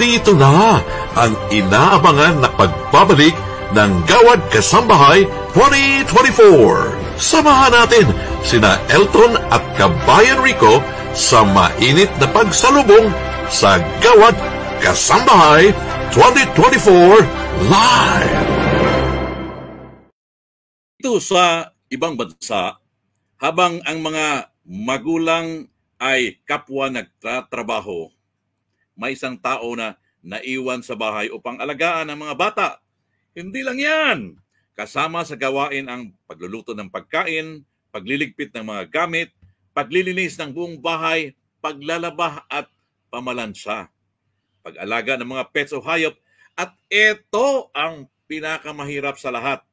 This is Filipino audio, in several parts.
Nandito na ang inaabangan na pagbabalik ng Gawad Kasambahay 2024. Samahan natin sina Elton at Kabayan Rico sa mainit na pagsalubong sa Gawad Kasambahay 2024 Live. Ito sa ibang bansa, habang ang mga magulang ay kapwa nagtatrabaho, may isang tao na naiwan sa bahay upang alagaan ang mga bata. Hindi lang yan. Kasama sa gawain ang pagluluto ng pagkain, pagliligpit ng mga gamit, paglilinis ng buong bahay, paglalaba at pamalansa, pag-alaga ng mga pets o hayop. At ito ang pinakamahirap sa lahat,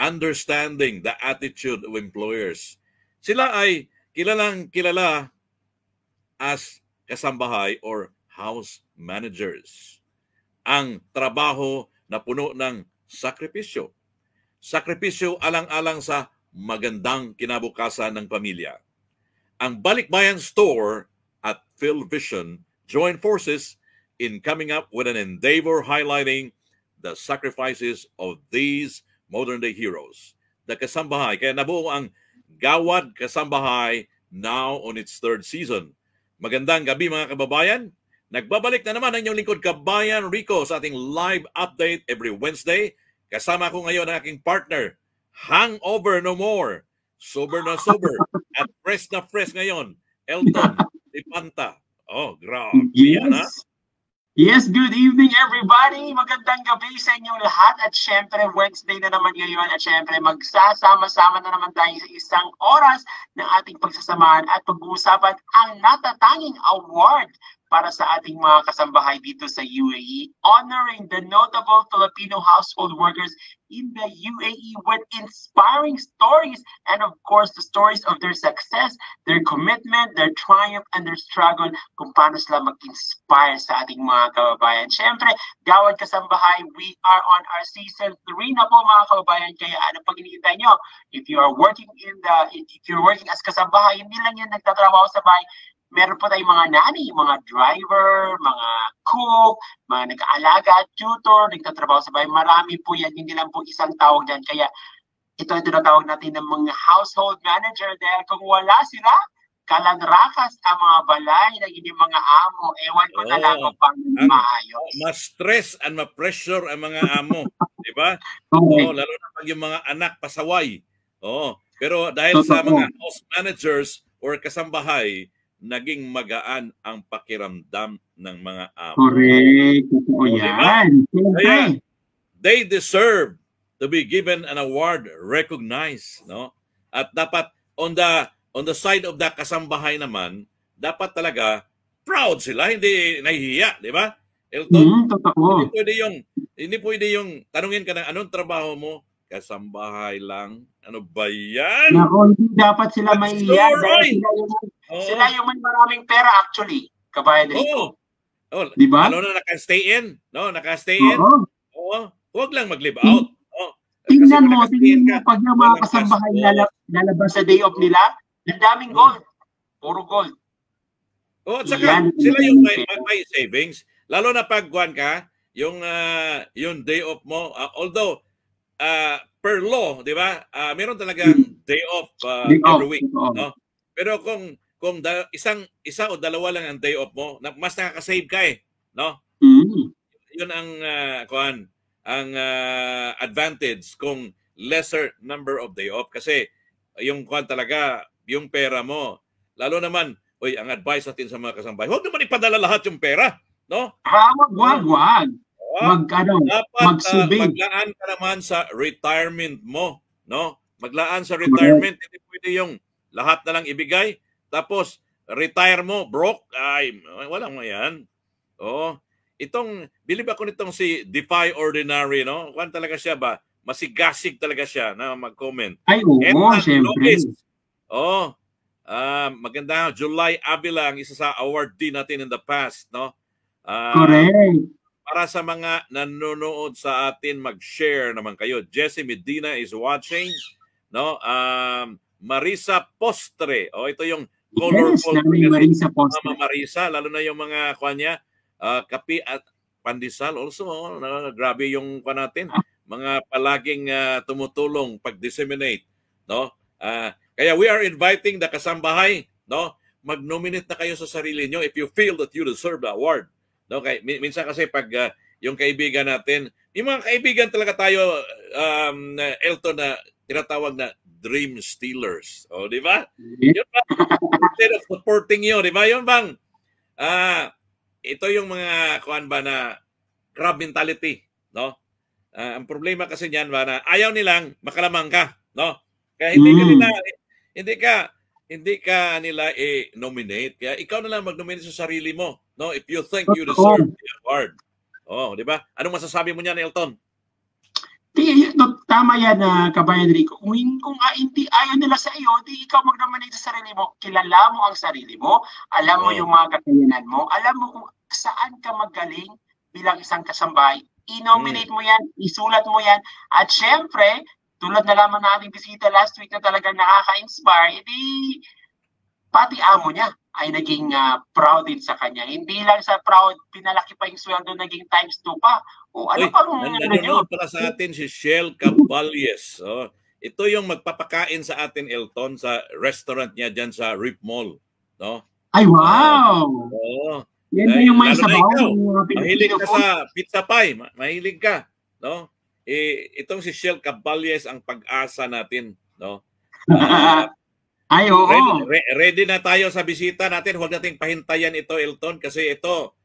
understanding the attitude of employers. Sila ay kilala as kasambahay or house managers. Ang trabaho na puno ng sakripisyo. Sakripisyo alang-alang sa magandang kinabukasan ng pamilya. Ang Balikbayan Store at PhilVision join forces in coming up with an endeavor highlighting the sacrifices of these modern-day heroes. The Kasambahay. Kaya nabuo ang Gawad Kasambahay now on its third season. Magandang gabi mga kababayan. Nagbabalik na naman ang inyong lingkod Kabayan Rico sa ating live update every Wednesday. Kasama ko ngayon ang aking partner, hangover no more, sober na sober, at fresh na fresh ngayon, Elton Ipanta. Oh, grabe yan, ha? Yes, good evening everybody. Magandang gabi sa inyong lahat. At syempre, Wednesday na naman ngayon. At syempre, magsasama-sama na naman tayo sa isang oras ng ating pagsasamahan at pag-uusapan ang natatanging award para sa ating mga kasambahay dito sa UAE, honoring the notable Filipino household workers in the UAE with inspiring stories and of course the stories of their success, their commitment, their triumph, and their struggle kung paano sila mag-inspire sa ating mga kababayan. Siyempre, Gawad Kasambahay, we are on our season 3 na po mga kababayan, kaya ano pag hinihintay nyo? If you're working as kasambahay, hindi lang yan nagtatrabaho sa bahay, meron po tayong mga nanay, mga driver, mga cook, mga nag-aalaga, tutor, nagtatrabaho sa bahay. Marami po yan, hindi lang po isang tawag dyan. Kaya ito tinatawag natin ng mga household manager dahil kung wala sila, kalanrakas ang mga balay ng inyong mga amo. Ewan ko na lang kung pang maayos. Ma-stress and ma-pressure ang mga amo. Diba? Okay. Lalo na pag yung mga anak pasaway. Pero dahil sa mga house managers or kasambahay, naging magaan ang pakiramdam ng mga amo. Correct. Totoo yan. Kaya, they deserve to be given an award recognized, no? At dapat on the side of the kasambahay naman, dapat talaga proud sila, hindi nahihiya, di ba? Elton, totoo. Hindi pwede yung tanungin ka ng anong trabaho mo, kasambahay lang. Ano ba yan? Nako, hindi dapat sila mahihiya dahil sila yung may maraming pera actually, Kabayan Rico. Diba? Lalo na naka-stay in, no? Naka-stay in. Huwag lang mag-live out. Tingnan mo pag yung mga kasambahay lalabas sa day off nila, ang daming gold. Puro gold. At saka sila yung may savings. Lalo na pag ka, yung day off mo, although per law, di ba? Meron talagang day off every week, no? Pero kung isa o dalawa lang ang day off mo, mas nakaka-save ka no? Yun ang advantage kung lesser number of day off kasi yung talaga, yung pera mo. Lalo naman, ang advice natin sa mga kasambahay, huwag naman ipadala lahat yung pera, no? Wag. Maglaan ka naman sa retirement mo, no? Maglaan sa retirement, hindi pwede yung lahat na lang ibigay, tapos retire mo broke, ay walang yan. Bilib ako nitong si Defy Ordinary, no? Kung talaga siya ba, masigasig talaga siya na mag-comment. Ay, syempre. Maganda, July Avila ang isa sa awardee natin in the past, no? Correct. Para sa mga nanonood sa atin, mag-share naman kayo. Jessie Medina is watching, no? Marisa Postre. Ito yung colorful. Marisa Postre. Marisa, lalo na yung mga kanya, kape at pandesal also. Grabe yung natin. Mga palaging tumutulong pag-disseminate. No? Kaya we are inviting the kasambahay, no? Mag-nominate na kayo sa sarili nyo if you feel that you deserve the award. No? Kaya, minsan kasi pag yung kaibigan natin, yung mga kaibigan talaga tayo, Elton, na tinatawag na dream stealers. O, di ba? Yun ba? Instead of supporting you, di ba? Yun bang, ito yung mga, kuhan ba na, crab mentality, no? Ang problema kasi niyan ba na ayaw nilang makalamang ka, no? Kaya hindi ka nila i-nominate. Kaya ikaw na lang mag-nominate sa sarili mo, no? If you think you deserve the award. Oh, di ba? Anong masasabi mo niyan, Elton? Tama yan, Kabayan Rico. Kung hindi ayaw nila sa iyo, di ikaw mag-nominate sa sarili mo. Kilala mo ang sarili mo, alam mo yung mga kakayanan mo, alam mo kung saan ka magaling bilang isang kasambahay. I-nominate mo yan, isulat mo yan. At syempre, tulad na lamang na ating bisita last week na talagang nakaka-inspire, hindi pati amo niya ay naging proud din sa kanya. Hindi lang sa proud, pinalaki pa yung sweldo, naging times 2 pa. O ano pa nung nanonood pala sa atin si Shell Caballes. Ito yung magpapakain sa atin, Elton, sa restaurant niya dyan sa Rip Mall. No? Ay, wow! Yan na yung may sabaw. Mahilig ka sa pizza pie. Mahilig ka. No? Itong si Shell Caballes ang pag-asa natin. No? Ay, oo. Ready na tayo sa bisita natin. Huwag nating pahintayan ito, Elton, kasi ito,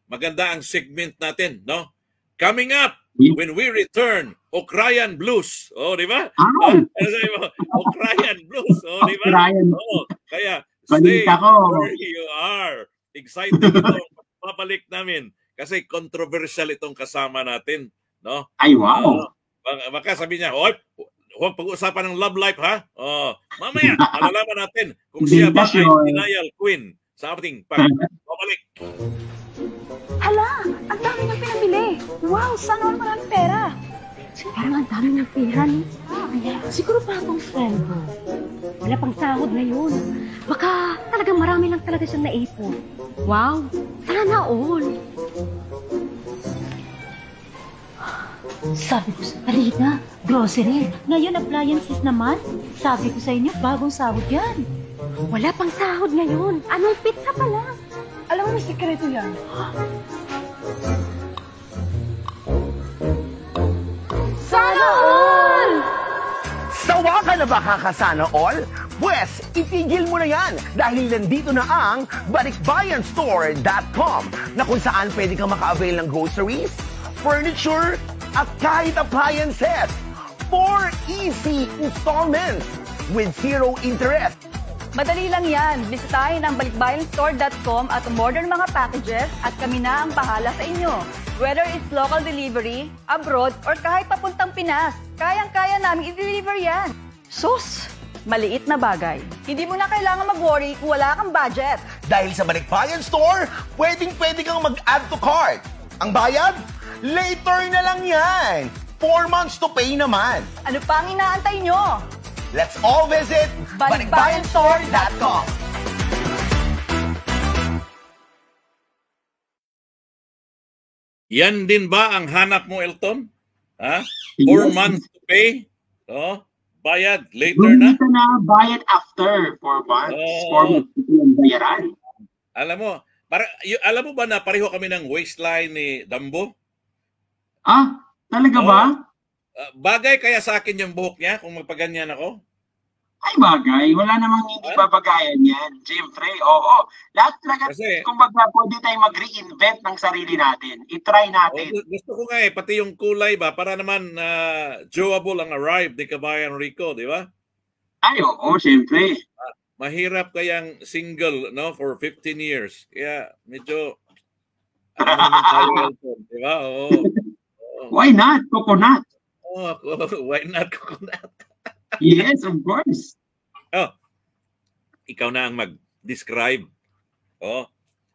maganda ang segment natin. No? Coming up, when we return, Ukrainian Blues. Oh, di ba? Ukrainian Blues. Oh, di ba? Kaya, stay where you are. Excited ito. Papalik namin. Kasi controversial itong kasama natin. No? Ay, wow. Baka sabi niya, huwag pag-usapan ng love life, ha? Mamaya, malalaman natin kung siya ba ay denial queen sa ating pagbabalik. Hala, ang dami niyang pinamili. Wow, sana maraming pera. Parang ang dami ng pera, no? Siguro bagong sweldo. Wala pang sahod ngayon. Baka talagang marami lang talaga siyang naipon. Wow, sana all. Sabi ko sa Alina, grocery. Ngayon, appliances naman. Sabi ko sa inyo, bagong sahod yan. Wala pang sahod ngayon. Anong pizza pa lang? Alam mo, may sikreto yan. Sana all! Sawa ka na ba kakasana all? Pwes, itigil mo na yan dahil nandito na ang balikbayanstore.com na kung saan pwede kang maka-avail ng groceries, furniture, at kahit appliances. 4 easy installments with 0 interest. Madali lang yan. Bisitahin ang balikbayanstore.com at umorder ng mga packages at kami na ang bahala sa inyo. Whether it's local delivery, abroad, or kahit papuntang Pinas, kayang-kaya namin i-deliver yan. Sus! Maliit na bagay. Hindi mo na kailangan mag-worry kung wala kang budget. Dahil sa Balikbayan Store, pwedeng-pwede kang mag-add to cart. Ang bayad? Later na lang yan. 4 months to pay naman. Ano pang inaantay nyo? Let's all visit balikbayanstore.com. Yan din ba ang hanap mo, Elton? Ha? 4 months to pay? Bayad later na? Dito na, bayad after 4 months. 4 months yung bayaran. Alam mo ba na pareho kami ng waistline ni Dambo? Talaga ba? Bagay kaya sa akin yung buhok niya kung magpaganyan ako? Ay, bagay. Wala namang hindi babagayan yan. Siyempre, oo. Lahat talaga, kumbaga, pwede tayong mag-reinvent ng sarili natin. I-try natin. Gusto ko nga pati yung kulay ba, para naman joable ang arrive ni Kabayan Rico, di ba? Ay, oo, siyempre. Mahirap kayang single, no, for 15 years. Kaya medyo, naman tayo, di ba? Oo. Why not? Coconut. Why not coconut? Yes, of course. Ikaw na ang mag-describe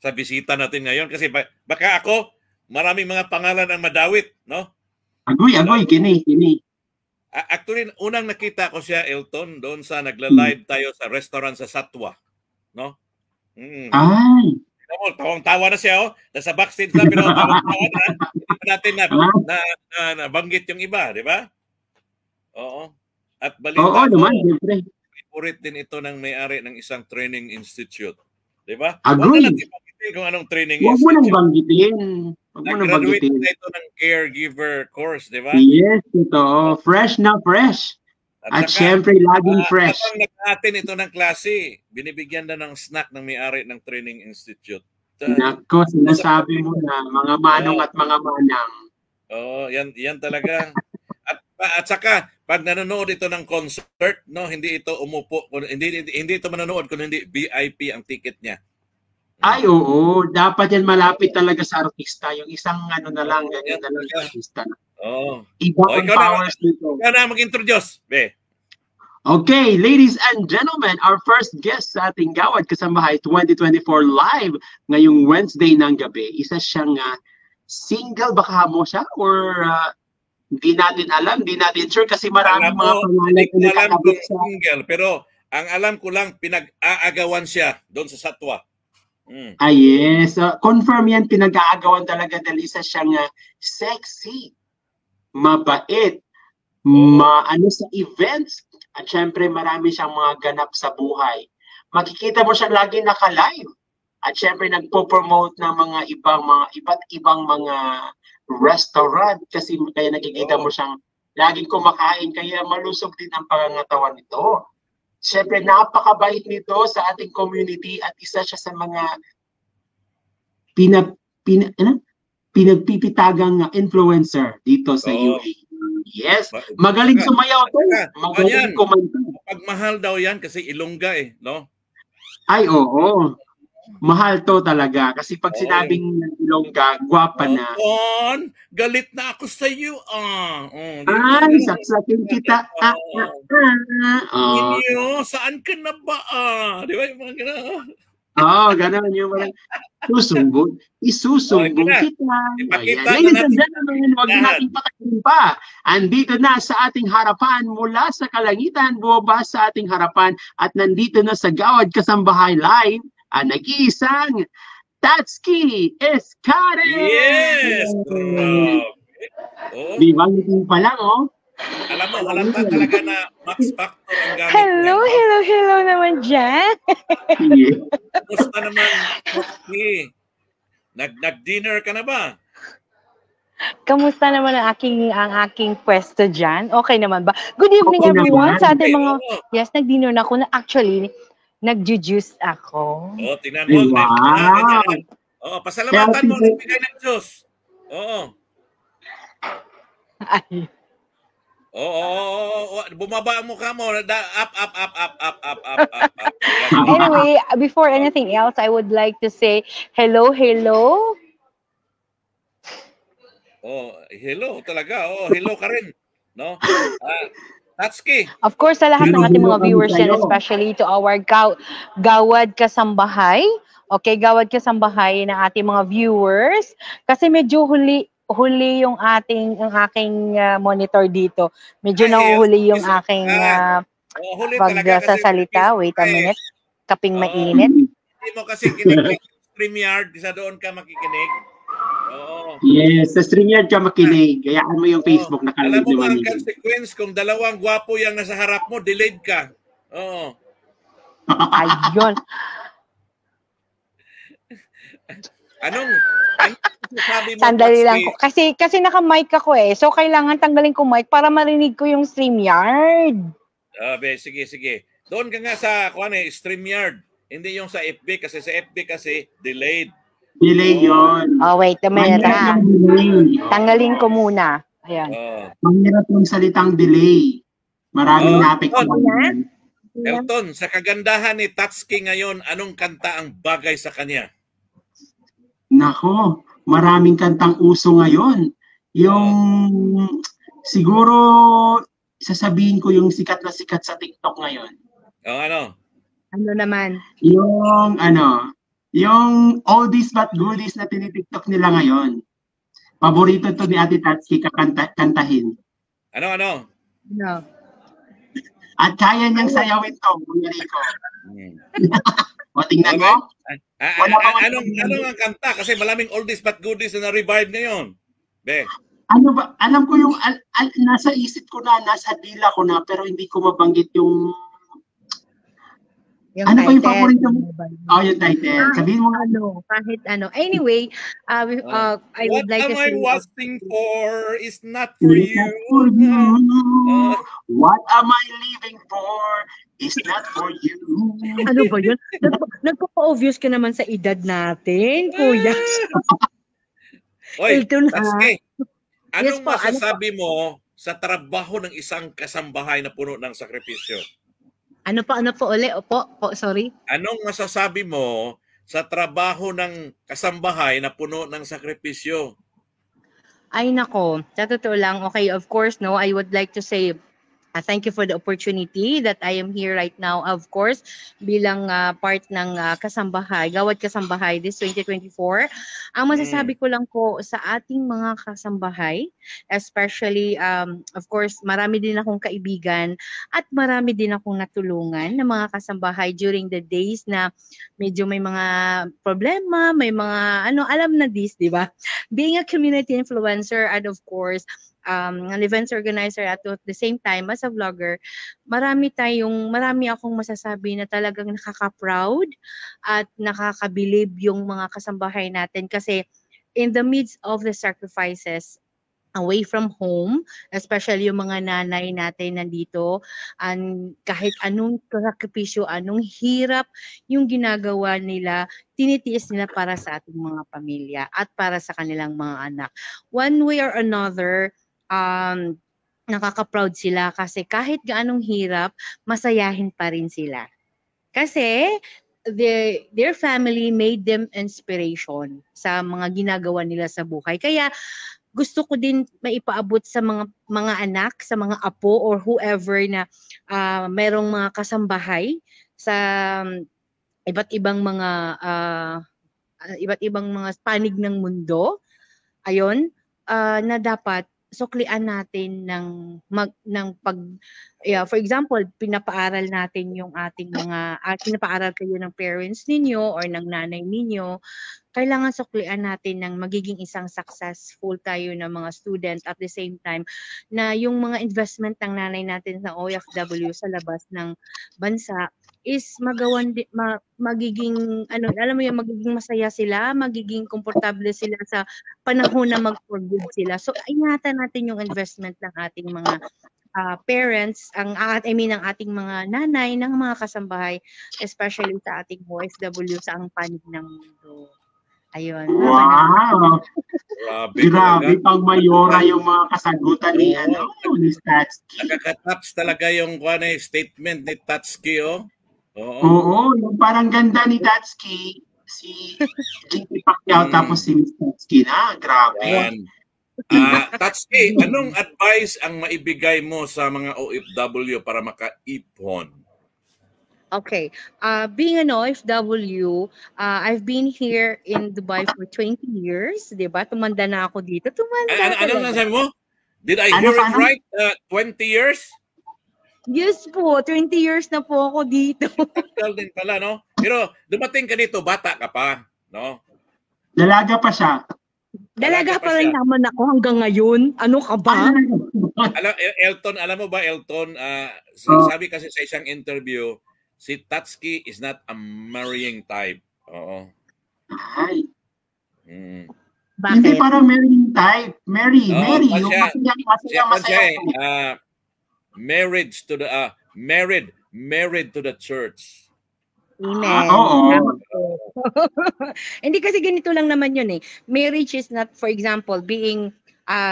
sa bisita natin ngayon. Kasi baka ako, maraming mga pangalan ang madawit, no? Agoy, kini. Actually, unang nakita ko siya, Elton, doon sa nagla-live tayo sa restaurant sa Satwa, no? Ay. Tawang-tawa na siya, oh. Nasa backstage na, pero tawang-tawa na. Hindi pa natin nabanggit yung iba, di ba? Oo. At balita Oo naman, siyempre. favorite din ito ng may-ari ng isang training institute. Di ba? Agree. Huwag na natin banggitin kung anong training Huwag mo nang institute. banggitin. Huwag mo nang Nag-graduate banggitin. na ito ng caregiver course, di ba? Yes, ito. Fresh na fresh. At saka, syempre, laging fresh. Habang nag-atin ito ng klase, binibigyan na ng snack ng may-ari ng training institute. Nako, sinasabi mo na, mga manong at mga manang. Oo, yan talaga. At saka, pag nanonood ito ng concert, no, hindi ito umupo, hindi ito manonood kung hindi VIP ang ticket niya. Ay, oo. Dapat yan malapit talaga sa artista. Yung isang ano na lang, ganyan na lang sa artista. Oo. Iba ang powers nito. Ikaw na mag-introduce, Be. Okay, ladies and gentlemen, our first guest sa ating Gawad Kasambahay 2024 live ngayong Wednesday ng gabi. Isa siyang single, baka mo siya? Or di natin alam, di natin sure kasi maraming mga pangalan na nakakabit sa single. Pero ang alam ko lang, pinag-aagawan siya doon sa Satwa. Ah, yes. Confirm yan, pinag-aagawan talaga dahil isa siyang sexy, mabait, ano sa events, at syempre marami siyang mga ganap sa buhay. Makikita mo siya lagi naka-live. At syempre nagpo-promote ng iba't ibang mga restaurant kasi kaya nakikita mo siyang laging kumakain kaya malusog din ang pangangatawan nito. Syempre napakabait nito sa ating community at isa siya sa mga pinagpipitagang influencer dito sa UAE. Yes, magaling sumayaw to. Magaling kumanta. Pag mahal daw yan kasi Ilongga no? Ay, oo. Mahal to talaga. Kasi pag sinabing Ilongga, gwapa na. Galit na ako sa iyo. Ay, saksakin kita. Inyo, saan ka na ba? Di ba yung mga gano'n? Gano'n yung mga isusumbong kita. Ladies and gentlemen, huwag natin patayin pa. Andito na sa ating harapan, mula sa kalangitan, buwaba sa ating harapan, at nandito na sa Gawad Kasambahay Live, ang nag-iisang Tatsuki Escare! Yes! Di ba ngiting pa lang, Alam mo, walang pa talaga na Max Factor ang gamit. Hello naman dyan. Gusto naman, Tatsuki. Nag-dinner ka na ba? Kamusta naman ang aking pwesto dyan? Okay naman ba? Good evening everyone sa ating mga... Yes, nag-dinner na ako. Actually, nag-juice ako. Tingnan mo. Wow! Pasalamatan mo. Nagbigay ng juice. Ay. Bumaba ang mukha mo. Up. Anyway, before anything else, I would like to say hello. Hello talaga. Hello ka rin. No? Tatsuki. Of course, sa lahat ng ating mga viewers yan, especially to our Gawad Kasambahay. Okay, Gawad Kasambahay ng ating mga viewers. Kasi medyo huli yung aking monitor dito. Medyo nahuhuli yung aking pagsasalita. Wait a minute. Kaping mainit. Hindi mo kasi kinig StreamYard. Sa doon ka makikinig. Yes, sa StreamYard ka makinig. Gayaan mo yung Facebook na alam mo ba ang consequence kung dalawang gwapo yung nasa harap mo, delayed ka. Ayun. Anong sabi mo? Sandali lang ko. Kasi naka-mic ako So, kailangan tanggalin ko mic para marinig ko yung StreamYard. Sige. Doon ka nga sa StreamYard. Hindi yung sa FB kasi sa FB kasi delayed. Delay yun. Wait a minute Tanggalin ko muna. Ayan. Mahirap yung salitang delay. Maraming naapektuhan. Elton, sa kagandahan ni Tatsuki ngayon, anong kanta ang bagay sa kanya? Nako, maraming kantang uso ngayon. Yung siguro sasabihin ko yung sikat na sikat sa TikTok ngayon. Ano? Ano naman? Yung oldies but goodies na tinitiktok nila ngayon. Paborito to ni Ate Tatsuki kantahin. Ano? No. At kaya niyang sayawin to, Kuya Rico. O, tingnan mo. Anong ang kanta? Kasi maraming oldies but goodies na revive ngayon. Be. Ano ba? Alam ko yung nasa isip ko na, nasa dila ko na, pero hindi ko mabanggit yung ano ba yung paborito mo? Oh, yung title. Sabihin mo kahit ano. Anyway, I would like to say... What am I watching for is not for you. What am I living for is not for you. Ano ba yun? Nagpapa-obvious ka naman sa edad natin, kuya. Oy, Tatsuki, anong masasabi mo sa trabaho ng isang kasambahay na puno ng sakripisyo? Ano po uli? Opo, sorry. Anong masasabi mo sa trabaho ng kasambahay na puno ng sakripisyo? Ay nako, sa totoo lang, okay, of course, no, I would like to say thank you for the opportunity that I am here right now, of course, bilang part ng kasambahay, Gawad Kasambahay this 2024. Ang masasabi ko lang po sa ating mga kasambahay, especially, of course, marami din akong kaibigan at marami din akong natulungan na mga kasambahay during the days na medyo may mga problema, may mga, alam na this, di ba? Being a community influencer and of course, an events organizer at the same time as a vlogger, marami akong masasabi na talagang nakaka-proud at nakakabilib yung mga kasambahay natin kasi in the midst of the sacrifices away from home, especially yung mga nanay natin nandito, kahit anong sakripisyo, anong hirap yung ginagawa nila, tinitiis nila para sa ating mga pamilya at para sa kanilang mga anak. One way or another, nakaka-proud sila kasi kahit gaanong hirap, masayahin pa rin sila. Kasi their family made them inspiration sa mga ginagawa nila sa buhay. Kaya gusto ko din maipaabot sa mga anak, sa mga apo or whoever na merong mga kasambahay sa iba't ibang mga panig ng mundo. Ayon, na dapat suklian natin for example, pinapaaral natin yung ating pinapaaral kayo ng parents ninyo or ng nanay ninyo, kailangan suklian natin ng magiging isang successful tayo na mga student at the same time na yung mga investment ng nanay natin sa OFW sa labas ng bansa is magiging magiging masaya sila, magiging komportable sila sa panahon na mag-for-good sila. So ingatan natin yung investment ng ating mga parents, ang ating mga nanay, ng mga kasambahay, especially sa ating OFW sa ang panig ng mundo. Ayun. Wow! Grabe pang mayora yung mga kasagutan ni Tatsuki. Nakaka-taps talaga yung statement ni Tatsuki, oh. Oo, yung parang ganda ni Tatsuki, si JP Pacquiao tapos si Tatsuki na. Grabe. Tatsuki, anong advice ang maibigay mo sa mga OFW para maka-ipon? Okay. Being an OFW, I've been here in Dubai for 20 years. Diba? Tumanda na ako dito. Ano nasabi mo? Did I hear it right? 20 years? Yes po. 20 years na po ako dito. Tagal din pala, no? Pero dumating ka dito, bata ka pa, no? Dalaga pa siya. Dalaga pa rin naman ako hanggang ngayon. Ano ka ba? Elton, alam mo ba, Elton, sabi kasi sa isang interview, si Tatsuki is not a marrying type. Oo. Ay. Bakit? Hindi parang marrying type. Mary. Yung masaya. Married to the church. Amen. Hindi kasi ganito lang naman yun eh. Marriage is not, for example, being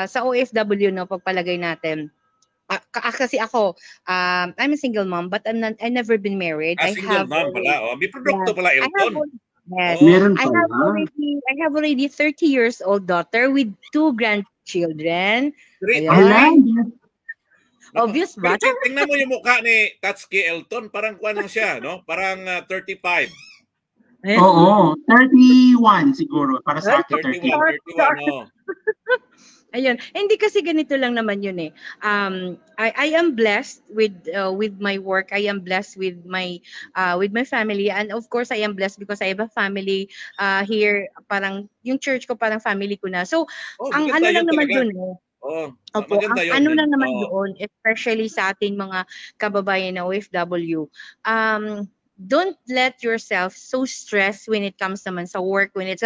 sa OFW, no, pagpalagay natin. Kasi ako, I'm a single mom, but I never been married. Single mom pala. May produkto pala, Elton. Yes. I have already 30 years old daughter with 2 grandchildren. Obvious ba? Tingnan mo yung mukha ni Tatsuki, Elton, parang kuwan lang siya, no? Parang 35. Oo, 31 siguro para sa akin. 31, oh. Ayun. Hindi kasi ganito lang naman yun eh. I am blessed with my work. I am blessed with my family, and of course I am blessed because I have a family here. Parang yung church ko parang family ko na. So Oh, ang maganda ano yun lang naman talaga. doon eh. Oh, Opo, maganda ang yun. ano lang naman Oo. doon, especially sa ating mga kababayan na OFW, don't let yourself so stressed when it comes naman sa work, when it's,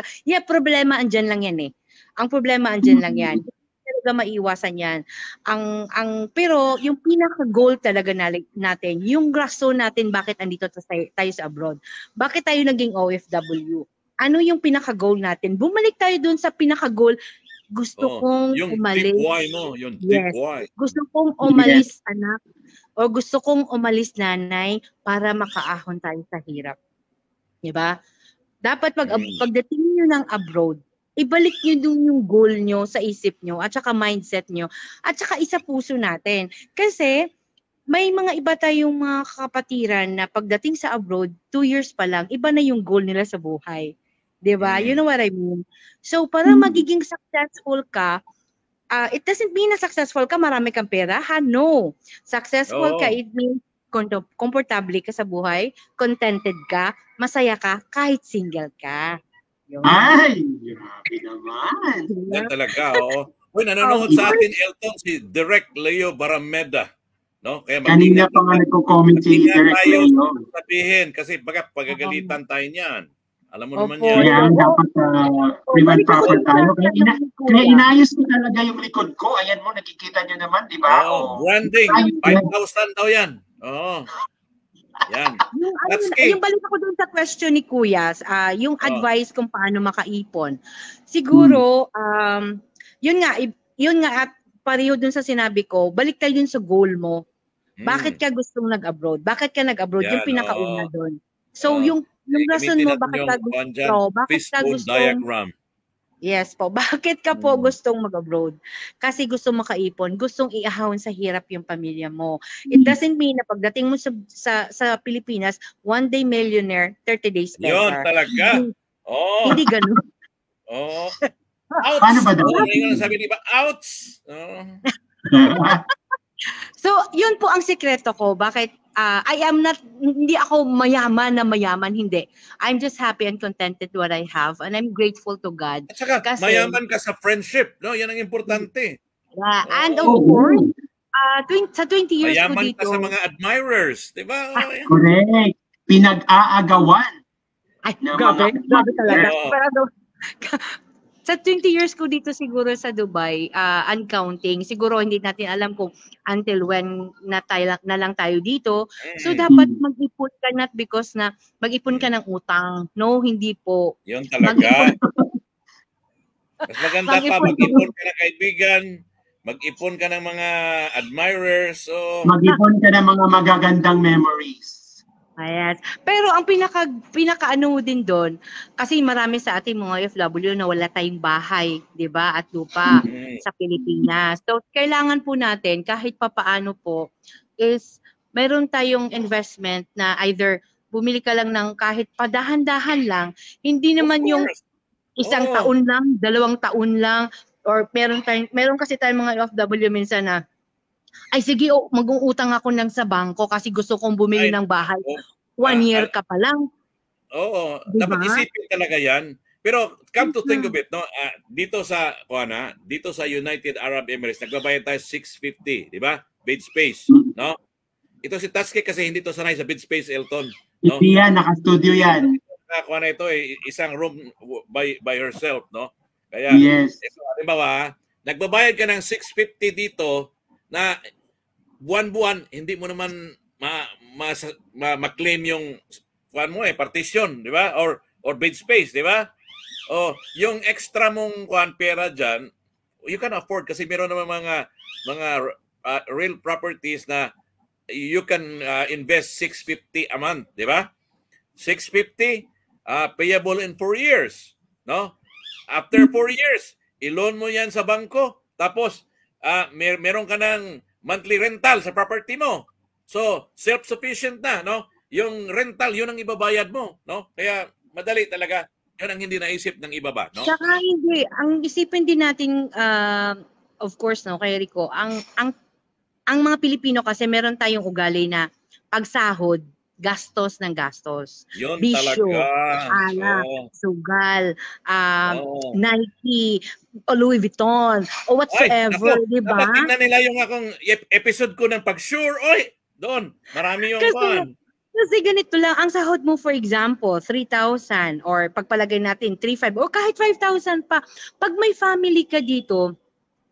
problema andyan lang yan eh. Ang problema andyan lang yan. Hindi talaga maiwasan yan. Pero yung pinaka-goal talaga natin, yung rason natin bakit andito tayo sa abroad. Bakit tayo naging OFW? Ano yung pinaka-goal natin? Bumalik tayo dun sa pinaka-goal. Gusto kong yung umalis. Deep why mo, yung deep Yes. why. Gusto kong umalis, anak. O gusto kong umalis, nanay, para makaahon tayo sa hirap. Diba? Dapat pagdating nyo ng abroad, ibalik nyo dun yung goal nyo sa isip nyo at saka mindset nyo at saka isa puso natin. Kasi may mga iba tayong mga kapatiran na pagdating sa abroad, 2 years pa lang, iba na yung goal nila sa buhay. Diba? You know what I mean? So, para magiging successful ka, it doesn't mean na successful ka, marami kang pera, ha? No. Successful ka, it means komportable ka sa buhay, contented ka, masaya ka, kahit single ka. Yun. Ay, grabe naman. Yan talaga, oo. Uy, nanonood sa atin, Elton, si Direk Leo Barameda. No? Kaya Kanina pa nga nagko-comment si Direk Leo. Sabihin, kasi baka pagagalitan tayo niyan. Alam mo naman Kaya yan. dapat prim and proper tayo. Kaya inayos ko talaga yung likod ko. Ayan mo, nakikita nyo naman, di ba? Branding. 5,000 daw yan. Oo. Yan. That's key. Yung balik ako dun sa question ni Kuya, yung advice kung paano makaipon. Siguro, yun nga at pareho dun sa sinabi ko, balik tayo dun sa goal mo. Bakit ka gustong nag-abroad? Bakit ka nag-abroad? Yung pinakauna dun. So, yung rason mo, bakit ka gustong diagram. Yes po. Bakit ka po gustong mag-abroad? Kasi gusto makaipon, gustong iahon sa hirap yung pamilya mo. It doesn't mean na pagdating mo sa Pilipinas, one day millionaire, 30 days spender. Yun talaga. Hindi ganun. Outs! Paano ba daw? Sabi ni ba? Outs! So, yun po ang sikreto ko. Bakit hindi ako mayaman, hindi. I'm just happy and contented what I have, and I'm grateful to God. At saka, mayaman ka sa friendship, no? Yan ang importante. Yeah, and of course, sa 20 years mayaman ko dito. Mayaman ka sa mga admirers, di ba? Correct. Pinag-aagawan. Ay, grabe talaga. Pero, sa 20 years ko dito siguro sa Dubai, uncounting, siguro hindi natin alam kung until when na lang tayo dito. So dapat mag-ipon ka, not because na mag-ipon ka ng utang. No, hindi po. Yun talaga. Mas maganda pa, mag-ipon ka ng kaibigan, mag-ipon ka ng mga admirers. So... Mag-ipon ka ng mga magagandang memories. Yes. Pero ang pinaka-ano din doon, kasi marami sa ating mga OFW na wala tayong bahay, 'di ba? At lupa sa Pilipinas. So kailangan po natin kahit papaano po is meron tayong investment na either bumili ka lang ng kahit padahan-dahan lang, hindi naman yung isang taon lang, 2 taon lang, or meron kasi tayong mga OFW minsan na ay sige, mag-uutang ako ng sa bangko kasi gusto kong bumili ng bahay. 1 year ka pa lang. Oo, diba? Dapat isipin talaga yan. Pero come to think of it, no? Dito sa United Arab Emirates, nagbabayad tayo 650, di ba? Bed space, no? Ito si Taske kasi hindi to sanay sa bed space, Elton. No? Hindi yan, naka-studio yan. Ito isang room by herself, no? Kaya, halimbawa, nagbabayad ka ng 650 dito na buwan-buwan, hindi mo naman ma-claim yung partition, di ba? Or bed space, di ba? O, yung extra mong pera dyan, you can afford kasi meron naman mga real properties na you can invest 650 a month, di ba? 650 payable in 4 years, no? After 4 years, i-loan mo yan sa bangko, tapos meron ka ng monthly rental sa property mo. So, self-sufficient na, no? Yung rental, yun ang ibabayad mo, no? Kaya madali talaga. Yun ang hindi naisip ng iba ba, no? Saka hindi. Ang isipin din natin, of course, no, kay Rico, ang mga Pilipino kasi meron tayong ugali na pagsahod, gastos ng gastos. Yun Bisyo, talaga. alak, sugal, Oo. Nike, o Louis Vuitton, o whatsoever, di ba? Dapat tingnan nila yung akong episode ko ng pag-sure. Oy, doon, marami yung fan. Kasi ganito lang, ang sahod mo for example, 3,000 or pagpalagay natin 3,500 or kahit 5,000 pa. Pag may family ka dito,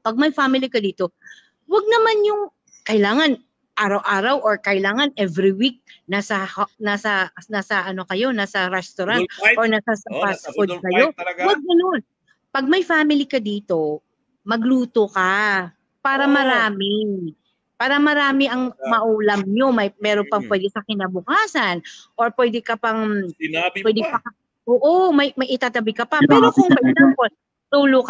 wag naman yung kailangan araw-araw or kailangan every week nasa ano kayo, nasa restaurant or nasa fast food kayo. Wag ganun. Pag may family ka dito, magluto ka para marami. Para marami ang maulam nyo, meron pang pwede sa kinabukasan or pwede ka pang may itatabi ka pa. Pero kung for example, nagsulo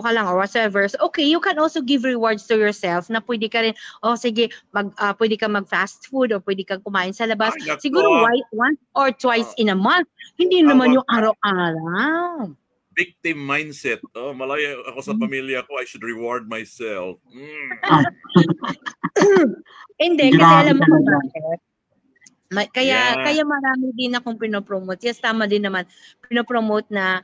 ka lang or whatever. So, okay, you can also give rewards to yourself na pwede ka rin, sige, pwede ka mag-fast food or pwede kang kumain sa labas. Siguro once or twice in a month. Hindi naman yung araw-araw. Victim mindset. Malayo ako sa pamilya ko, I should reward myself. Hindi, kasi alam mo kung bakit. Kaya marami din akong pinopromote. Yes, tama din naman. Pinopromote na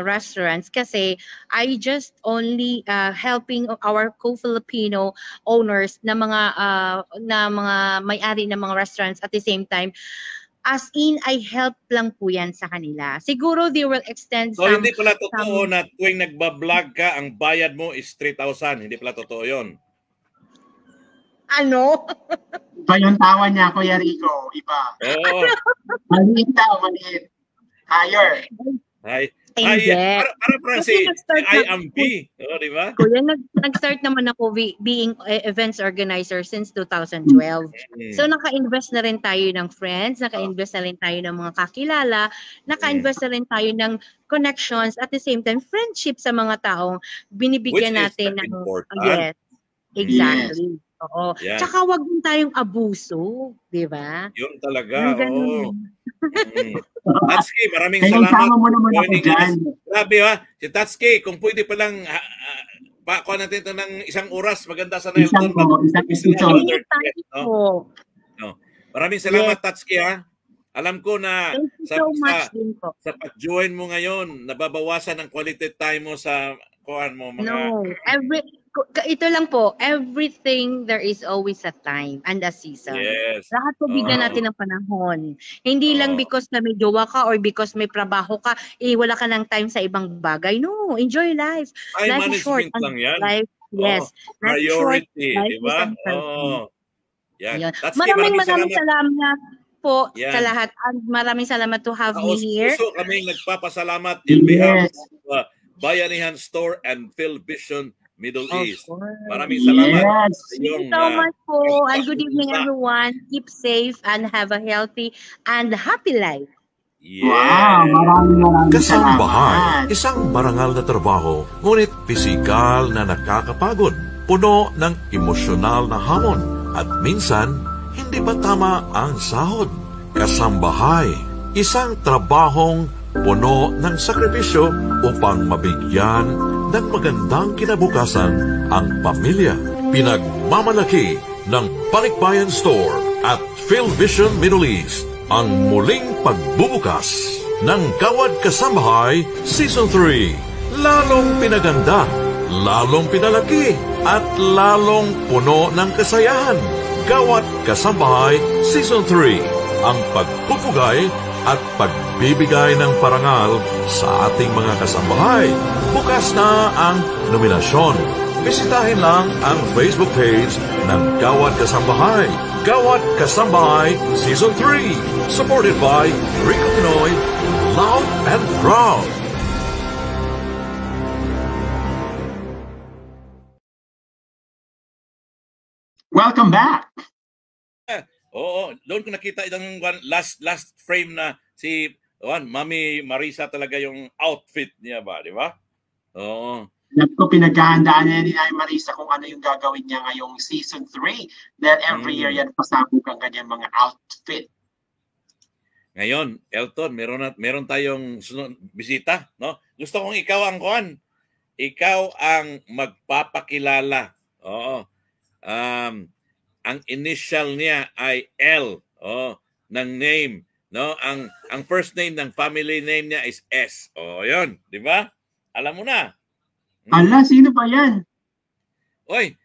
restaurants kasi I just only helping our co-Filipino owners na mga may-ari ng mga restaurants at the same time. As in, I help lang po yan sa kanila. Siguro they will extend So, hindi pala totoo na tuwing nagbablog ka, ang bayad mo is 3,000. Hindi pala totoo yun. Iba yung tawa niya, Kuya Rico. Iba. Oo. Maliit daw, maliit. Higher. Parang si IMB. Di ba? Kuya, nag-start naman ako being events organizer since 2012. So, naka-invest na rin tayo ng friends, naka-invest na rin tayo ng mga kakilala, naka-invest na rin tayo ng connections, at the same time, friendship sa mga taong binibigyan natin ng... Yes, exactly. Oo. Yeah. Tsaka wag din tayong abuso, di ba? Yun talaga, oo. Tatsuki, maraming salamat. Grabe ha, si Tatsuki, kung pwede palang pakuha natin ito ng 1 oras, maganda sana yung Maraming salamat, Tatsuki ha. Alam ko na sa pag-join mo ngayon, nababawasan ang quality time mo sa kuhaan mo. Ito lang po, everything there is always a time and a season. Yes. Lahat po bigyan natin ng panahon. Hindi lang because na may jowa ka or because may trabaho ka, wala ka ng time sa ibang bagay. No, enjoy life. Life is short. Lang yan. Life, yes. Priority, di ba? Yan. Maraming salamat po sa lahat. Maraming salamat to have me here. Puso kami nagpapasalamat in behalf of Bayanihan Store and PhilVision Middle East. Maraming salamat. Thank you so much po. And good evening everyone. Keep safe and have a healthy and happy life. Yeah. Wow, maraming Kasambahay, isang marangal na trabaho, ngunit pisikal na nakakapagod, puno ng emosyonal na hamon, at minsan, hindi ba tama ang sahod? Kasambahay, isang trabahong puno ng sakripisyo upang mabigyan ng magandang kinabukasan ang pamilya. Pinagmamalaki ng Balikbayan Store at PhilVision Middle East ang muling pagbubukas ng Gawad Kasambahay Season 3. Lalong pinaganda, lalong pinalaki, at lalong puno ng kasayahan. Gawad Kasambahay Season 3, ang pagpupugay at pagbibigay ng parangal sa ating mga kasambahay. Bukas na ang nominasyon. Bisitahin lang ang Facebook page ng Gawad Kasambahay. Gawad Kasambahay Season 3. Supported by Rico Pinoy, Loud and Proud. Welcome back. Oo, doon ko nakita itong last frame na si Mami Marisa talaga yung outfit niya ba, di ba? Oo. Pinaghahandaan niya ni Marisa kung ano yung gagawin niya ngayong season 3. Dahil every year yan pasabog ang kanyang mga outfit. Ngayon, Elton, meron tayong bisita, no? Gusto kong ikaw ang ikaw ang magpapakilala. Oo. Ang initial niya ay L, ng name, no? Ang first name ng family name niya is S. 'Yon, 'di ba? Alam mo na. Ala, sino ba 'yan? Oy,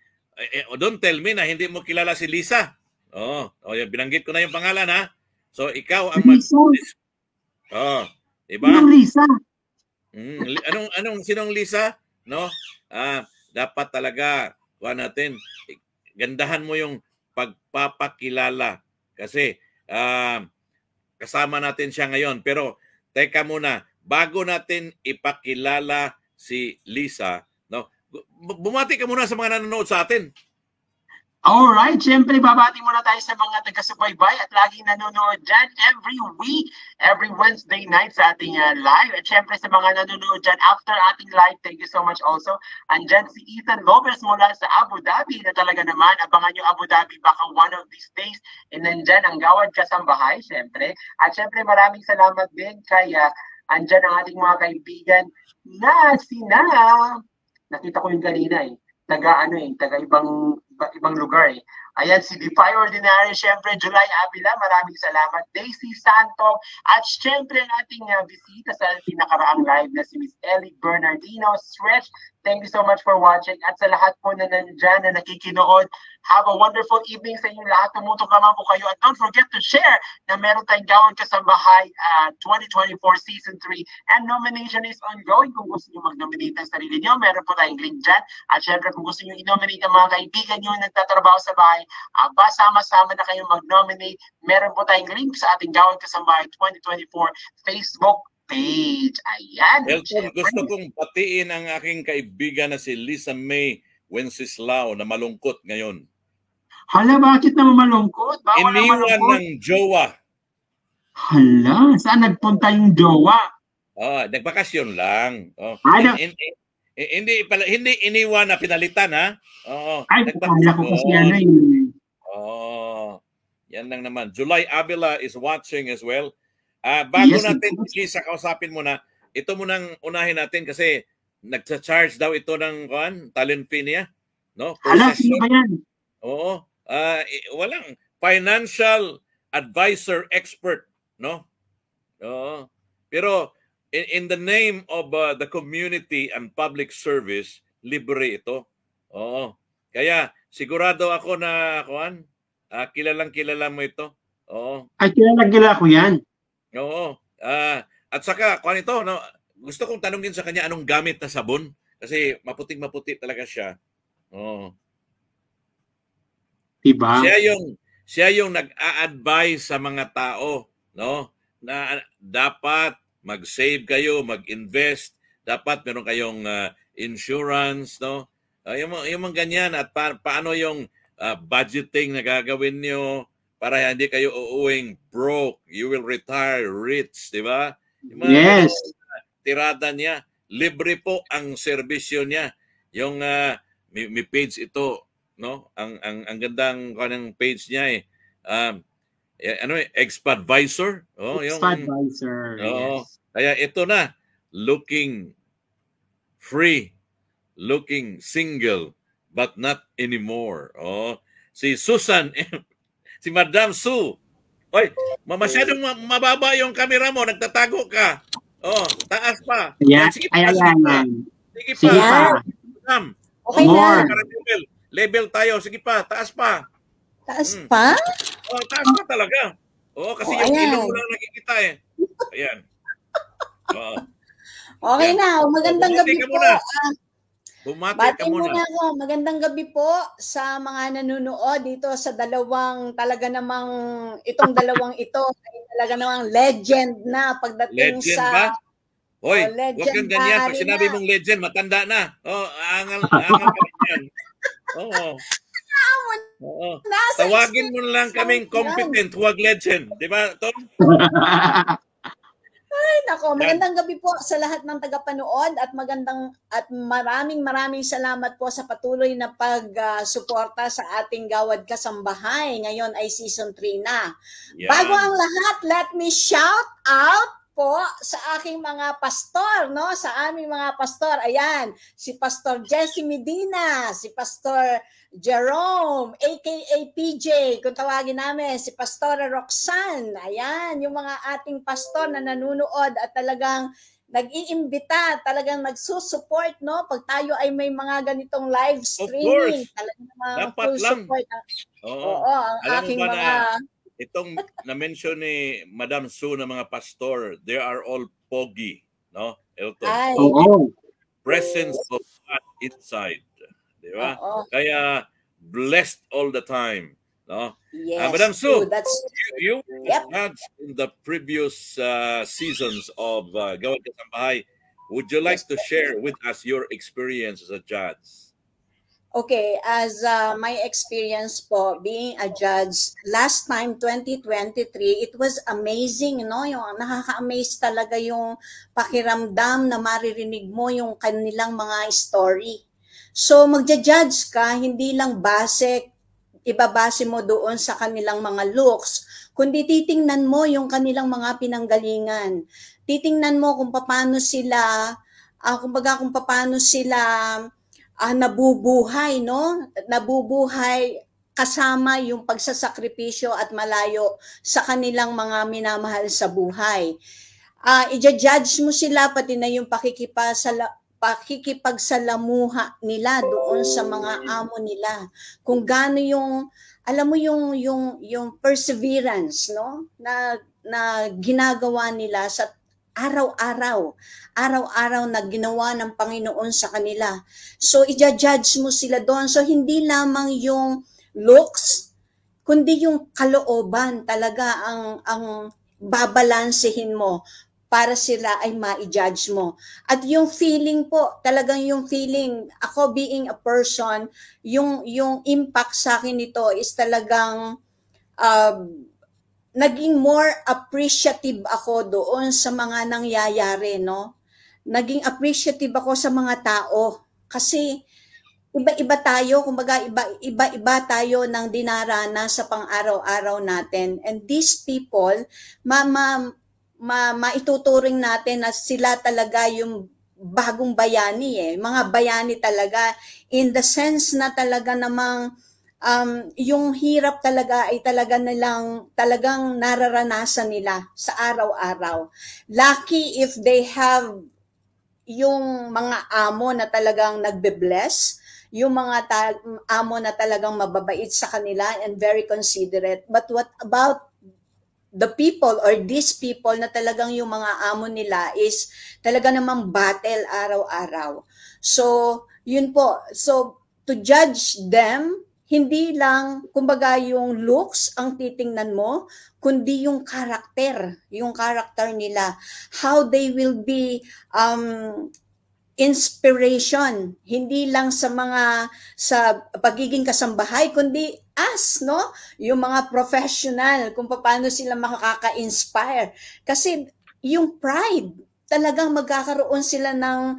don't tell me na hindi mo kilala si Lisa. Binanggit ko na yung pangalan, ha. So ikaw ang Lisa. Diba? Sinong Lisa? Sinong Lisa? No? Dapat talaga natin gandahan mo yung pagpapakilala kasi kasama natin siya ngayon. Pero teka muna, bago natin ipakilala si Lisa, no? Bumati ka muna sa mga nanonood sa atin. Alright, syempre babati muna tayo sa mga taga-subaybay at laging nanonood dyan every week, every Wednesday night sa ating live. At syempre sa mga nanonood dyan after ating live, thank you so much also. Andyan si Ethan Lopez mula sa Abu Dhabi na talaga naman, abangan nyo Abu Dhabi baka one of these days. And nandyan ang Gawad Kasambahay, syempre. At syempre maraming salamat din kay andyan ang ating mga kaibigan na nakita ko yung kanina taga ibang lugar Ayan, si Defy Ordinary, syempre, July Avila, maraming salamat. Daisy Santo, at syempre ang ating bisita sa pinakaraang live na si Miss Ellie Bernardino. Stretch, thank you so much for watching. At sa lahat po na nandyan na nakikinood, have a wonderful evening sa inyo lahat. Tumutong naman po kayo. At don't forget to share na meron tayong Gawad Kasambahay 2024 Season 3. And nomination is ongoing. Kung gusto nyo mag-nominate ang sarili nyo, meron po tayong link dyan. At syempre, kung gusto nyo i-nominate ang mga kaibigan nyo na nagtatrabaho sa bahay, sama-sama na kayong mag-nominate. Meron po tayong link sa ating Gawad Kasambahay 2024 Facebook page. Ayan. Elton, gusto kong patiin ang aking kaibigan na si Lisa May Wenceslao na malungkot ngayon. Hala, bakit naman malungkot? Bawal na Iniwan malungkot. ng jowa. Hala, saan nagpunta yung jowa? Nagbakasyon lang. Ano? Hindi iniwan na pinalitan, ha? Ay, kala ko kasi ano yun. Yan lang naman. July Avila is watching as well. Bago Yes, natin, Lisa, kausapin mo na, ito munang unahin natin kasi nagsa-charge daw ito ng talent fee niya. No? Hala, sino ba yan? Oo. Walang financial advisor expert, no? Oo. Pero in the name of the community and public service, libre ito. Oo. Kaya sigurado ako na kilalang-kilala mo ito. Oo. Ay, kilala ko yan. Oo. At saka ito, no? Gusto kong tanungin sa kanya anong gamit na sabon kasi maputing-maputi talaga siya. Oo. Diba? Siya yung nag-a-advise sa mga tao, no? Na dapat mag-save kayo, mag-invest, dapat meron kayong insurance, no? Yung mga ganyan at paano yung budgeting na gagawin niyo para hindi kayo uuwing broke, you will retire rich, di ba? Yes. Tirada niya, libre po ang serbisyo niya. Yung may page ito, no? Ang gandang kanang page niya Expadvisor. Expadvisor. Yes. Kaya ito na, looking free, looking single, but not anymore. Si Susan, si Madam Sue. Oy, masyadong mababa yung camera mo, nagtatago ka. Taas pa. Ayan. Sige pa. Sige pa. Okay na. Level tayo. Sige pa, taas pa. Taas pa? Taas pa talaga. Kasi yung ilong mo lang nakikita Ayan. Okay na. Magandang gabi po. Bumati ka muna. Ako. Magandang gabi po sa mga nanonood dito sa itong dalawang ito ay talaga namang legend na pagdating legend sa... ba? Hoy, huwag kang ganyan. Pag sinabi mong legend, matanda na. Angal ka yan. Tawagin mo lang kaming competent, huwag legend. Di ba, Tom? Ay, nako, magandang gabi po sa lahat ng tagapanood at maraming salamat po sa patuloy na pagsuporta sa ating Gawad Kasambahay. Ngayon ay season 3 na. Yan. Bago ang lahat, let me shout out po sa aking mga pastor, no? Sa aming mga pastor. Ayan, si Pastor Jesse Medina, si Pastor Jerome, aka PJ, kung tawagin namin, si Pastor Roxanne. Ayan, yung mga ating pastor na nanunood at talagang nag-iimbita, talagang nagsusupport, no? Pag tayo ay may mga ganitong live streaming, talagang dapat full lang. support. Oo, ang alam aking mo ba mga... itong na-mention ni Madam Sue na mga pastor, they are all pogi, no? Elton. Ay. Presence of God inside. Di ba? Kaya blessed all the time, no? Yes, Madam Sue, that's you had in the previous seasons of Gawad Kasambahay. Would you like to share with us your experience as a judge? Okay, as my experience po being a judge last time 2023, it was amazing, no? Yung nakaka-amaze talaga yung pakiramdam na maririnig mo yung kanilang mga story. So magja-judge ka hindi lang ibabase mo doon sa kanilang mga looks, kundi titingnan mo yung kanilang mga pinanggalingan. Titingnan mo kung paano sila nabubuhay, no? Nabubuhay kasama yung pagsasakripisyo at malayo sa kanilang mga minamahal sa buhay. I-judge mo sila pati na yung pakikipagsalamuha nila doon sa mga amo nila. Kung gaano yung, alam mo yung perseverance, no? Na ginagawa nila sa araw-araw na ginawa ng Panginoon sa kanila. So, i-judge mo sila doon. So, hindi lamang yung looks, kundi yung kalooban talaga ang babalansehin mo para sila ay ma-judge mo. At yung feeling po, talagang yung feeling, ako being a person, yung impact sa akin nito is talagang naging more appreciative ako doon sa mga nangyayari, no? Naging appreciative ako sa mga tao kasi iba-iba tayo, kumbaga iba-iba tayo ng dinarana sa pang-araw-araw natin. And these people, maituturing natin na sila talaga yung bagong bayani mga bayani talaga in the sense na talaga namang yung hirap talaga ay talagang nararanasan nila sa araw-araw. Lucky if they have yung mga amo na talagang nagbe-bless, yung mga amo na talagang mababait sa kanila and very considerate. But what about the people or these people na talagang yung mga amo nila is talaga namang battle araw-araw. So, yun po. So, to judge them, hindi lang, kumbaga, yung looks ang titingnan mo, kundi yung karakter nila. How they will be inspiration, hindi lang sa pagiging kasambahay, kundi us, no? Yung mga professional, kung paano sila makaka-inspire. Kasi yung pride, talagang magkakaroon sila ng,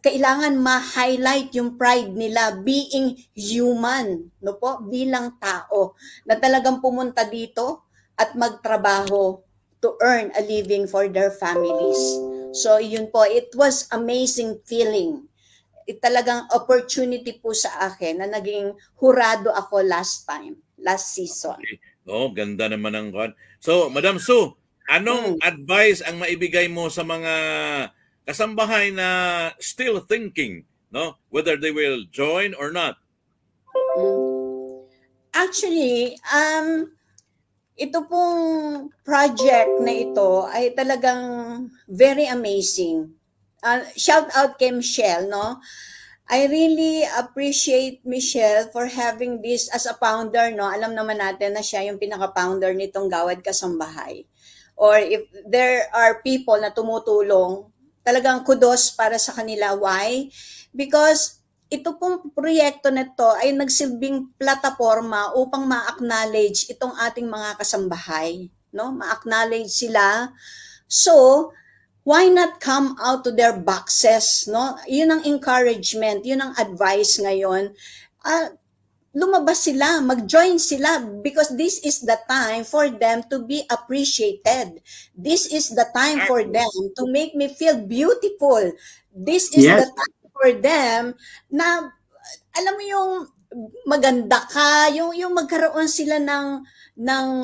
kailangan ma-highlight yung pride nila, being human, no po? Bilang tao, na talagang pumunta dito at magtrabaho to earn a living for their families. So, yun po, it was amazing feeling. Talagang opportunity po sa akin na naging hurado ako last season. Okay. Ganda naman ang kon. So, Madam Sue, anong advice ang maibigay mo sa mga kasambahay na still thinking, no, whether they will join or not? Actually, ito pong project na ito ay talagang very amazing. Shout out kay Michelle, no? I really appreciate Michelle for having this as a founder, no? Alam naman natin na siya yung pinaka-founder nitong Gawad Kasambahay. Or if there are people na tumutulong, talagang kudos para sa kanila. Why? Because ito pong proyekto na to ay nagsilbing plataforma upang ma-acknowledge itong ating mga kasambahay, no? Ma-acknowledge sila. So, why not come out to their boxes, no? Yun ang encouragement, yun ang advice ngayon. lumabas sila, mag-join sila because this is the time for them to be appreciated. This is the time for them to make me feel beautiful. This is the time for them na, alam mo yung maganda ka, yung magkaroon sila ng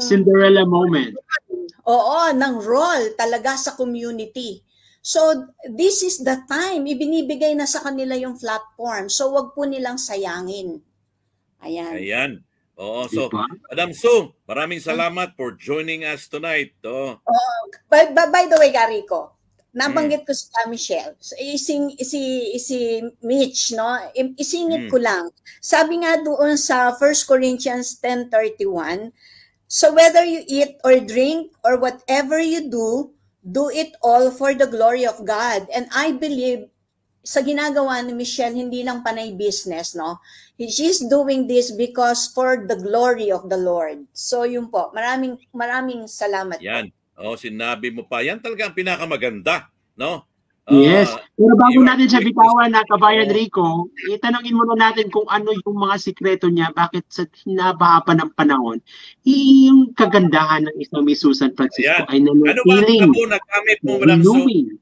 Cinderella moment. Oo, ng role talaga sa community. So, this is the time. Ibinibigay na sa kanila yung platform. So, wag po nilang sayangin. Ayan. Oo, so, Madam Sue, maraming salamat for joining us tonight. By the way, Rico, nabanggit ko si Michelle. So, si Mitch, no? Isingit ko lang. Sabi nga doon sa 1 Corinthians 10:31, so whether you eat or drink or whatever you do it all for the glory of God. And I believe sa ginagawa ni Michelle, hindi lang panay business, no? She's doing this because for the glory of the Lord. So yun po, maraming salamat. Yan. Sinabi mo pa. Yan talaga ang pinakamaganda, no? Yes. Pero bago natin siya bitawan na Kabayan Rico, itanongin muna natin kung ano yung mga sikreto niya, bakit sa hinababa ng panahon, yung kagandahan ng isang Miss Susan Francisco ay nanatiling. Ano ba nagamit mo, Madam Sue?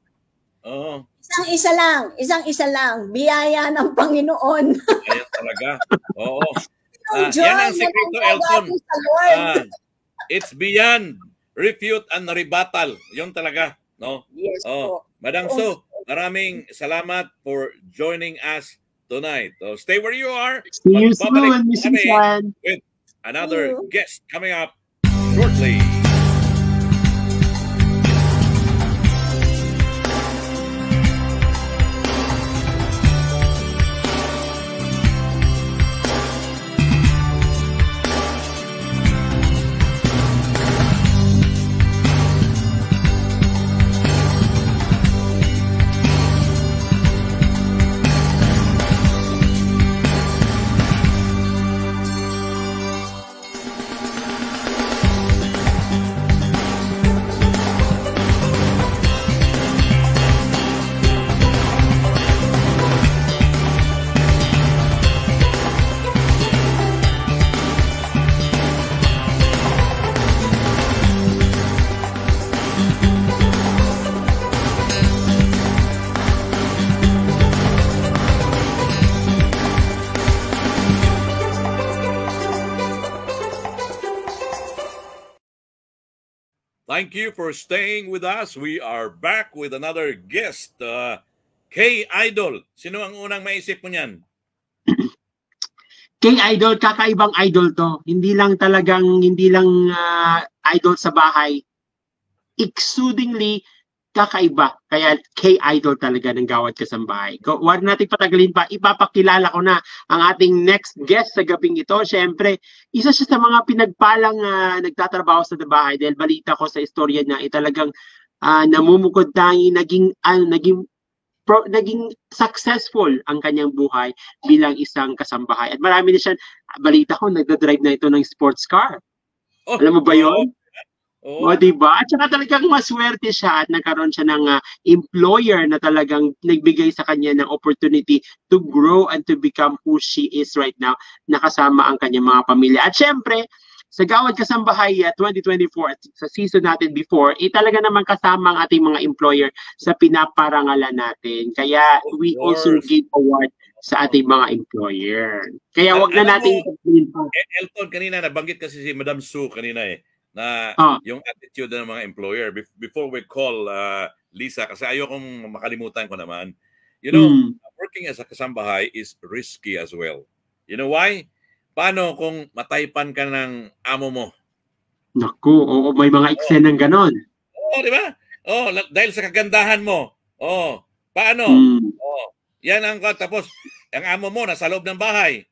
Isang-isa lang. Biyaya ng Panginoon. Ayan talaga. Oo. Yan ang sikreto, Elton. It's beyond refute and rebuttal. Yun talaga. No? Yes po. Madam Sue, maraming salamat for joining us tonight. Stay where you are. See you soon, Miss Susan. With another guest coming up shortly. Thank you for staying with us. We are back with another guest, K-Idol. Sino ang unang maisip mo niyan? K-Idol, kakaibang idol to. Hindi lang idol sa bahay. Exudingly kakaiba. Kaya K-Idol talaga ng Gawad Kasambahay. Huwag natin patagalin pa. Ipapakilala ko na ang ating next guest sa gabing ito. Siyempre, isa siya sa mga pinagpalang nagtatrabaho sa bahay dahil balita ko sa istorya niya ay talagang namumukod tangi, naging successful ang kanyang buhay bilang isang kasambahay. At marami na siya, balita ko, nagdadrive na ito ng sports car. Alam mo ba yun? Diba? At saka talagang maswerte siya at nagkaroon siya ng employer na talagang nagbigay sa kanya ng opportunity to grow and to become who she is right now, nakasama ang kanyang mga pamilya. At syempre, sa Gawad Kasambahay 2024 at sa season natin before, talaga naman kasama ang ating mga employer sa pinaparangalan natin. Kaya we also give award sa ating mga employer. Kaya wag na natin Elton, kanina nabanggit kasi si Madam Sue kanina na yung attitude ng mga employer. Before we call Lisa, kasi ayokong makalimutan ko naman, working as a kasambahay is risky as well. You know why? Paano kung mataypan ka ng amo mo? Naku, may mga eksenang ganon. Di ba? Dahil sa kagandahan mo. Paano? Yan ang tapos ang amo mo nasa loob ng bahay.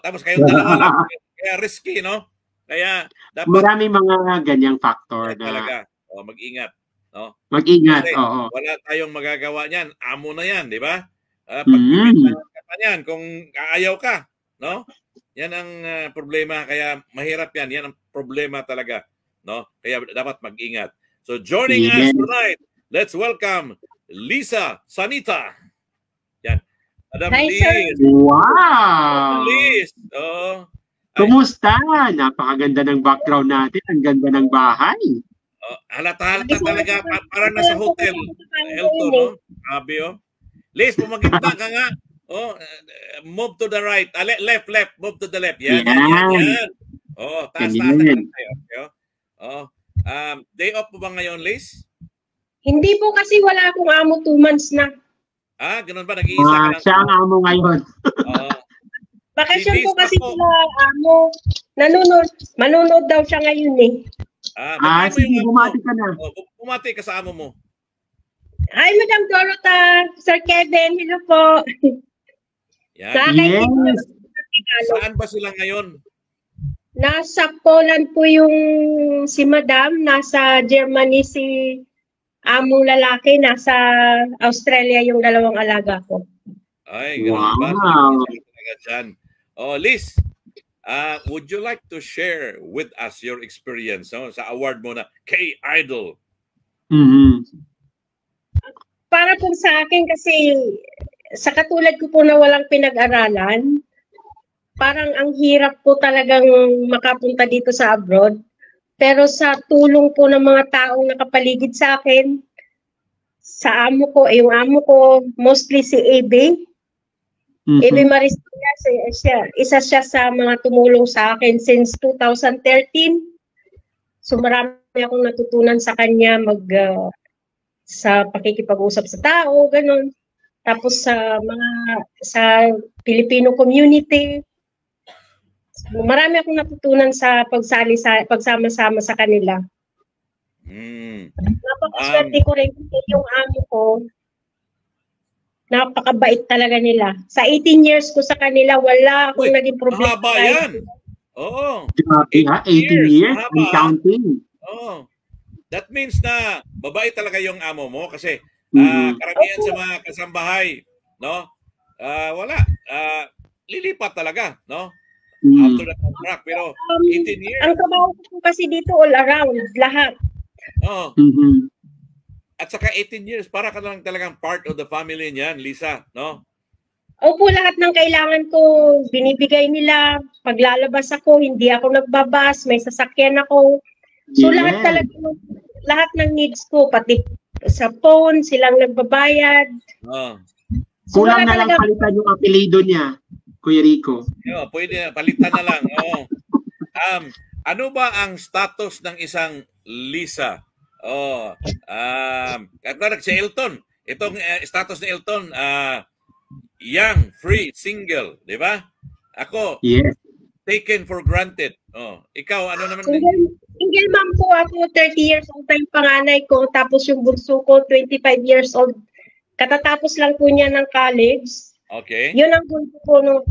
Tapos kayong dalawa lang. Kaya risky, no? Kaya dapat marami mga ganyang factor na talaga. Mag-ingat, no? Mag-ingat, kasi oo. Wala tayong magagawa niyan. Amo na 'yan, di ba? Pagpipilitan ka pa niyan kung aayaw ka, no? Yan ang problema, kaya mahirap 'yan. Yan ang problema talaga, no? Kaya dapat mag-ingat. So joining us tonight, let's welcome Lisa Sanita. Yan. Madam Hi, Liz. sir. Wow! Liz. Oh. Kumusta? Napakaganda ng background natin. Ang ganda ng bahay. Halata talaga. Parang nasa hotel. Elton, no? Grabe, oh. Liz, pumagitna ka nga. Oh, move to the right. Left. Move to the left. Yan. Oh, taas. Okay. Oh. Day off po ba ngayon, Liz? Hindi po kasi wala akong amo 2 months na. Ganun ba? Nag-iisa ka lang? Siya ang amo ngayon. Bakasyon po kasi sila amo. Manonood daw siya ngayon eh. Sige, bumati ka na. Bumati ka sa amo mo. Hi, Madam Dorota, Sir Kevin, hello po. Yan. Yes. Saan ba sila ngayon? Nasa Poland po yung si Madam, nasa Germany si among lalaki, nasa Australia yung 2 alaga ko. Ay, ganun ba? Oh, Liz, would you like to share with us your experience sa award mo na K-Idol? Para po sa akin kasi sa katulad ko po na walang pinag-aralan, parang ang hirap po talagang makapunta dito sa abroad. Pero sa tulong po ng mga taong nakapaligid sa akin, sa amo ko, yung amo ko, mostly si Ebe. Ebe Marisilla, isa siya sa mga tumulong sa akin since 2013. So marami akong natutunan sa kanya sa pakikipag-usap sa tao, ganun. Tapos sa Filipino community, marami akong natutunan sa pagsama-sama sa kanila. Napakaswerte ko rin yung amo ko. Napakabait talaga nila. Sa 18 years ko sa kanila, wala akong naging problema. Mahaba yan. Oo. 18 years and counting. Oo. That means na babae talaga yung amo mo kasi karamihan sa mga kasambahay, no? Wala. Lilipat talaga, no? After the contract. Pero 18 years. Ang trabaho ko kasi dito all around, lahat. Oo. At saka 18 years, para ka lang talagang part of the family niyan, Lisa, no? Opo, lahat ng kailangan ko, binibigay nila. Paglalabas ako, hindi ako nagbabas, may sasakyan ako. So lahat talaga, lahat ng needs ko, pati sa phone, silang nagbabayad. So, kulang na lang palitan yung apelido niya, Kuya Rico. Pwede, palitan na lang. Ano ba ang status ng isang Lisa? Si Elton. Itong status ni Elton, young, free, single, di ba? Ako, taken for granted. Ikaw, ano naman? Single mom po ako, 30 years old pa yung panganay ko, tapos yung bunso ko, 25 years old. Katatapos lang po niya ng college. Okay. Yun ang goal ko po nung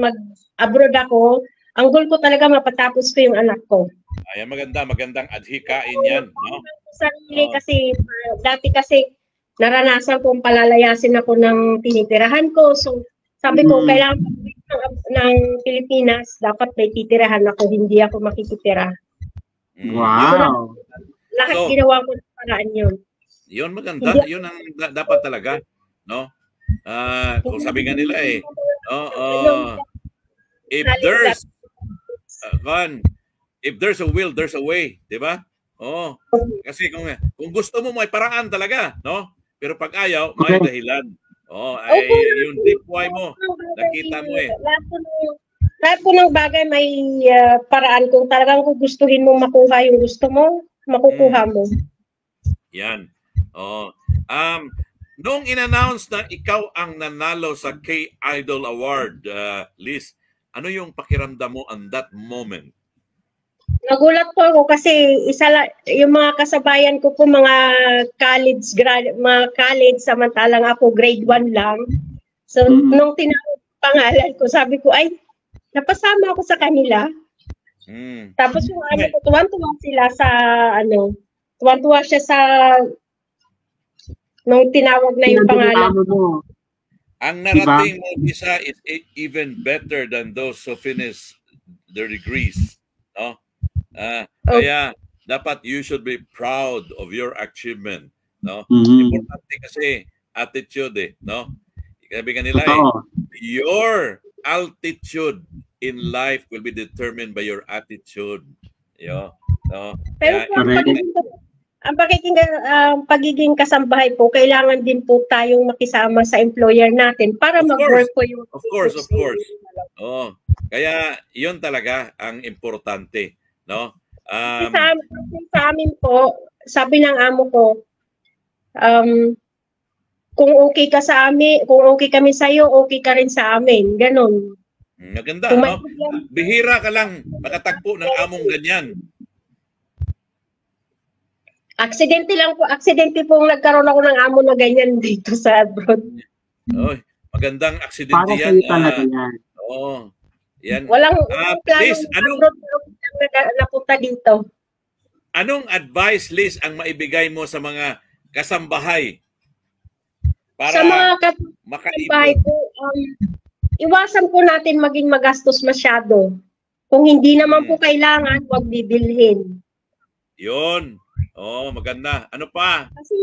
mag-abroad ako. Ang goal ko talaga mapatapos ko yung anak ko. Ayan, magandang adhikain yan. No? Sarili kasi, dati kasi naranasan kong palalayasin ako ng tinitirahan ko. So, sabi ko, kailangan ng Pilipinas, dapat may titirahan ako, hindi ako makikitira. Wow! Lahat ginawa ko ng paraan yun. Yun maganda, yun ang dapat talaga. No? Kung sabi nga nila if there's a will, there's a way, di ba? Kasi kung gusto mo may paraan talaga, no? Pero pag ayaw, may dahilan. Yung deep why mo, nakita mo eh. Lahat po ng bagay may paraan. Kung talagang gustuhin mo makuha yung gusto mo, makukuha mo. Yan. Noong in-announce na ikaw ang nanalo sa K-Idol Award, Liz, ano yung pakiramdam mo on that moment? Nagulat po ako kasi yung mga kasabayan ko po mga college, samantalang ako grade 1 lang. So nung tinawag pangalan ko, sabi ko ay napasama ako sa kanila. Tapos yung ko, tuwan-tuwa sila sa tuwan-tuwa siya sa nung tinawag na yung pangalan. Ang narating mo, Lisa, is even better than those who finish their degrees. No? Kaya dapat you should be proud of your achievement. No? Importante kasi attitude no? Sabi nga nila, your altitude in life will be determined by your attitude. Yo. No? Pero ang pagiging kasambahay po, kailangan din po tayong makisama sa employer natin para mag-work po yung... Of course. Oh, kaya yun talaga ang importante, no? Sa amin po, sabi ng amo ko, kung okay ka sa amin, kung okay kami sa iyo, okay ka rin sa amin. Ganon. Maganda, no? Bihira ka lang makatagpo ng among ganyan. Aksidente po nagkaroon ako ng amo na ganyan dito sa abroad. Oy, magandang aksidente yan. Oo. Yan. Walang Liz, napunta dito. Anong advice, Liz, ang maibigay mo sa mga kasambahay para sa mga kasambahay po, iwasan po natin maging magastos masyado. Kung hindi naman po kailangan, huwag bibilhin. Yun. Oh, maganda. Ano pa? Kasi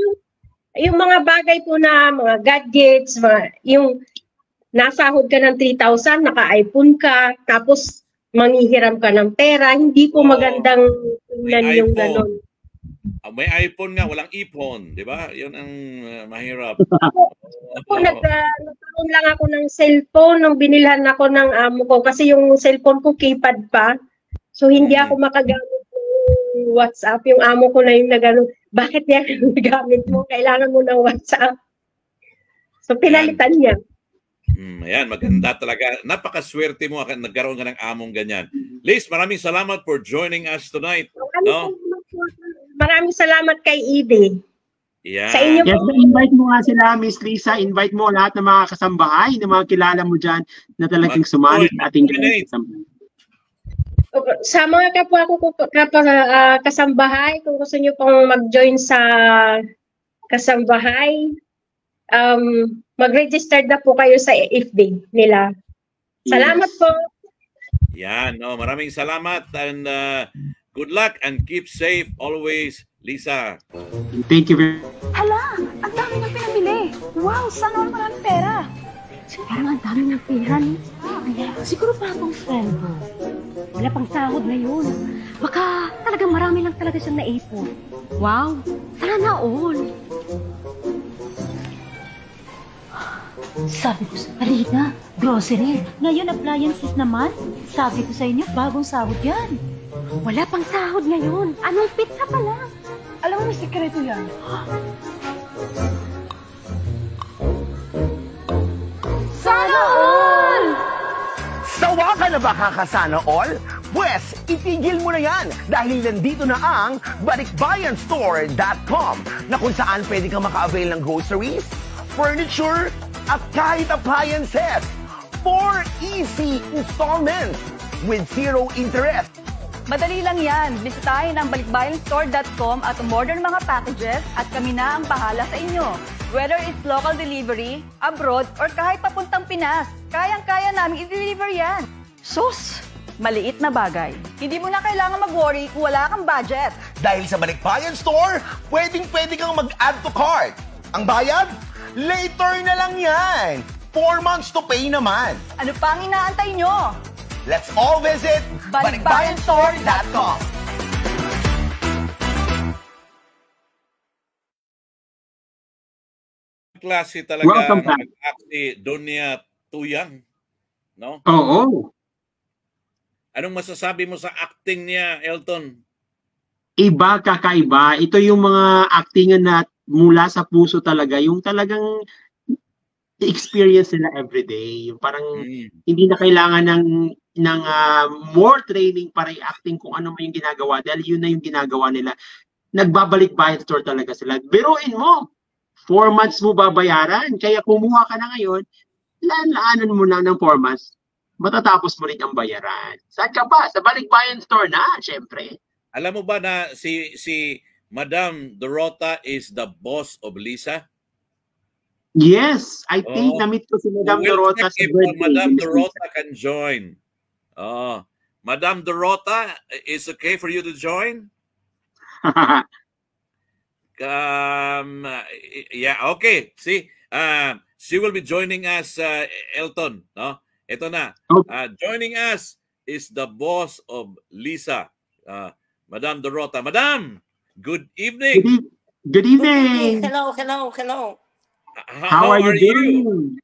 yung mga bagay po na mga gadgets, yung nasahod ka ng 3,000, naka-iPhone ka, tapos manghihiram ka ng pera, hindi po magandang tingnan yung gano'n. May iPhone nga, walang iPhone, di ba? Yun ang mahirap. Nagkaroon lang ako ng cellphone nung binilhan ako ng amo ko kasi yung cellphone ko keypad pa. So hindi ako makagamit ng WhatsApp. Yung amo ko na yung nagano, bakit niya nagamit mo? Kailangan mo ng WhatsApp. So pinalitan niya. Ayan, maganda talaga. Napakaswerte mo nagkaroon ka ng among ganyan. Liz, maraming salamat for joining us tonight. Maraming salamat kay Edie. Yeah. Sa inyo yes, invite mo nga sila, Miss Lisa. Invite mo lahat ng mga kasambahay, ng mga kilala mo dyan na talagang sumali sa ating kasambahay. Sa mga kapwa ko kasambahay, kung gusto nyo pong mag-join sa kasambahay, mag-register na po kayo sa FB nila. Salamat po. Yan, maraming salamat and good luck and keep safe always, Lisa. Thank you very much. Hala, ang dami nang pinabili. Wow, saan naman maraming pera? Parang ang dami ng pera, ni. Siguro bagong friend mo. Wala pang sahod ngayon. Baka talagang marami lang talaga siyang naipon. Wow, sana all. Sabi ko sa Alina, grocery. Ngayon appliances naman. Sabi ko sa inyo, bagong sahod yan. Wala pang sahod ngayon. Anong pizza pa lang? Alam mo, may sikreto yan. Sana all! Sawa ka na ba kakasana all? Pwes, itigil mo na yan dahil nandito na ang balikbayanstore.com na kung saan pwede kang maka-avail ng groceries, furniture, at kahit appliances. 4 easy installments with 0 interest. Madali lang yan. Bisitahin ang balikbayanstore.com at umorder ng mga packages at kami na ang bahala sa inyo. Whether it's local delivery, abroad, or kahit papuntang Pinas, kayang-kaya namin i-deliver yan. Sus! Maliit na bagay. Hindi mo na kailangan mag-worry kung wala kang budget. Dahil sa Balikbayan Store, pwedeng-pwede kang mag-add to cart. Ang bayad? Later na lang yan. 4 months to pay naman. Ano pang inaantay nyo? Let's all visit balikbayanstore.com. Klase talaga si Donya Tuyang, no? Oo. Anong masasabi mo sa acting niya, Elton? Iba, kakaiba. Ito yung mga actingan na mula sa puso talaga, yung talagang experience nila everyday. Yung parang hindi na kailangan ng more training para i-acting kung ano man yung ginagawa dahil yun na yung ginagawa nila. Nagbabalik bayan store talaga sila. Biruin mo, 4 months mo babayaran. Kaya kumuha ka na ngayon, laanan mo na ng 4 months, matatapos mo rin ang bayaran. Saan ka pa? Sa Balikbayan Store na, syempre. Alam mo ba na si Madam Dorota is the boss of Lisa? Yes, I think na-meet ko si Madam Dorota sa birthday. Madam Dorota can join. Madam Dorota, is okay for you to join? Yeah, okay. See, she will be joining us, Elton. No? Ito na. Okay. Joining us is the boss of Lisa, Madam Dorota. Madam, good evening. Good evening. Hello, hello, hello. How are you doing?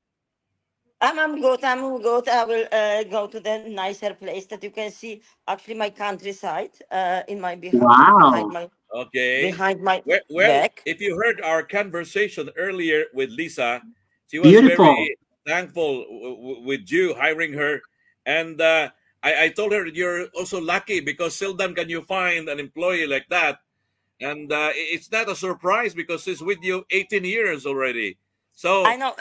I'm good. I'm good. I will go to the nicer place that you can see. Actually, my countryside in my Wow. behind my Well, back. if you heard our conversation earlier with Lisa, she was Beautiful. very thankful with you hiring her. And I told her you're also lucky because seldom can you find an employee like that. And it's not a surprise because she's with you 18 years already. So I know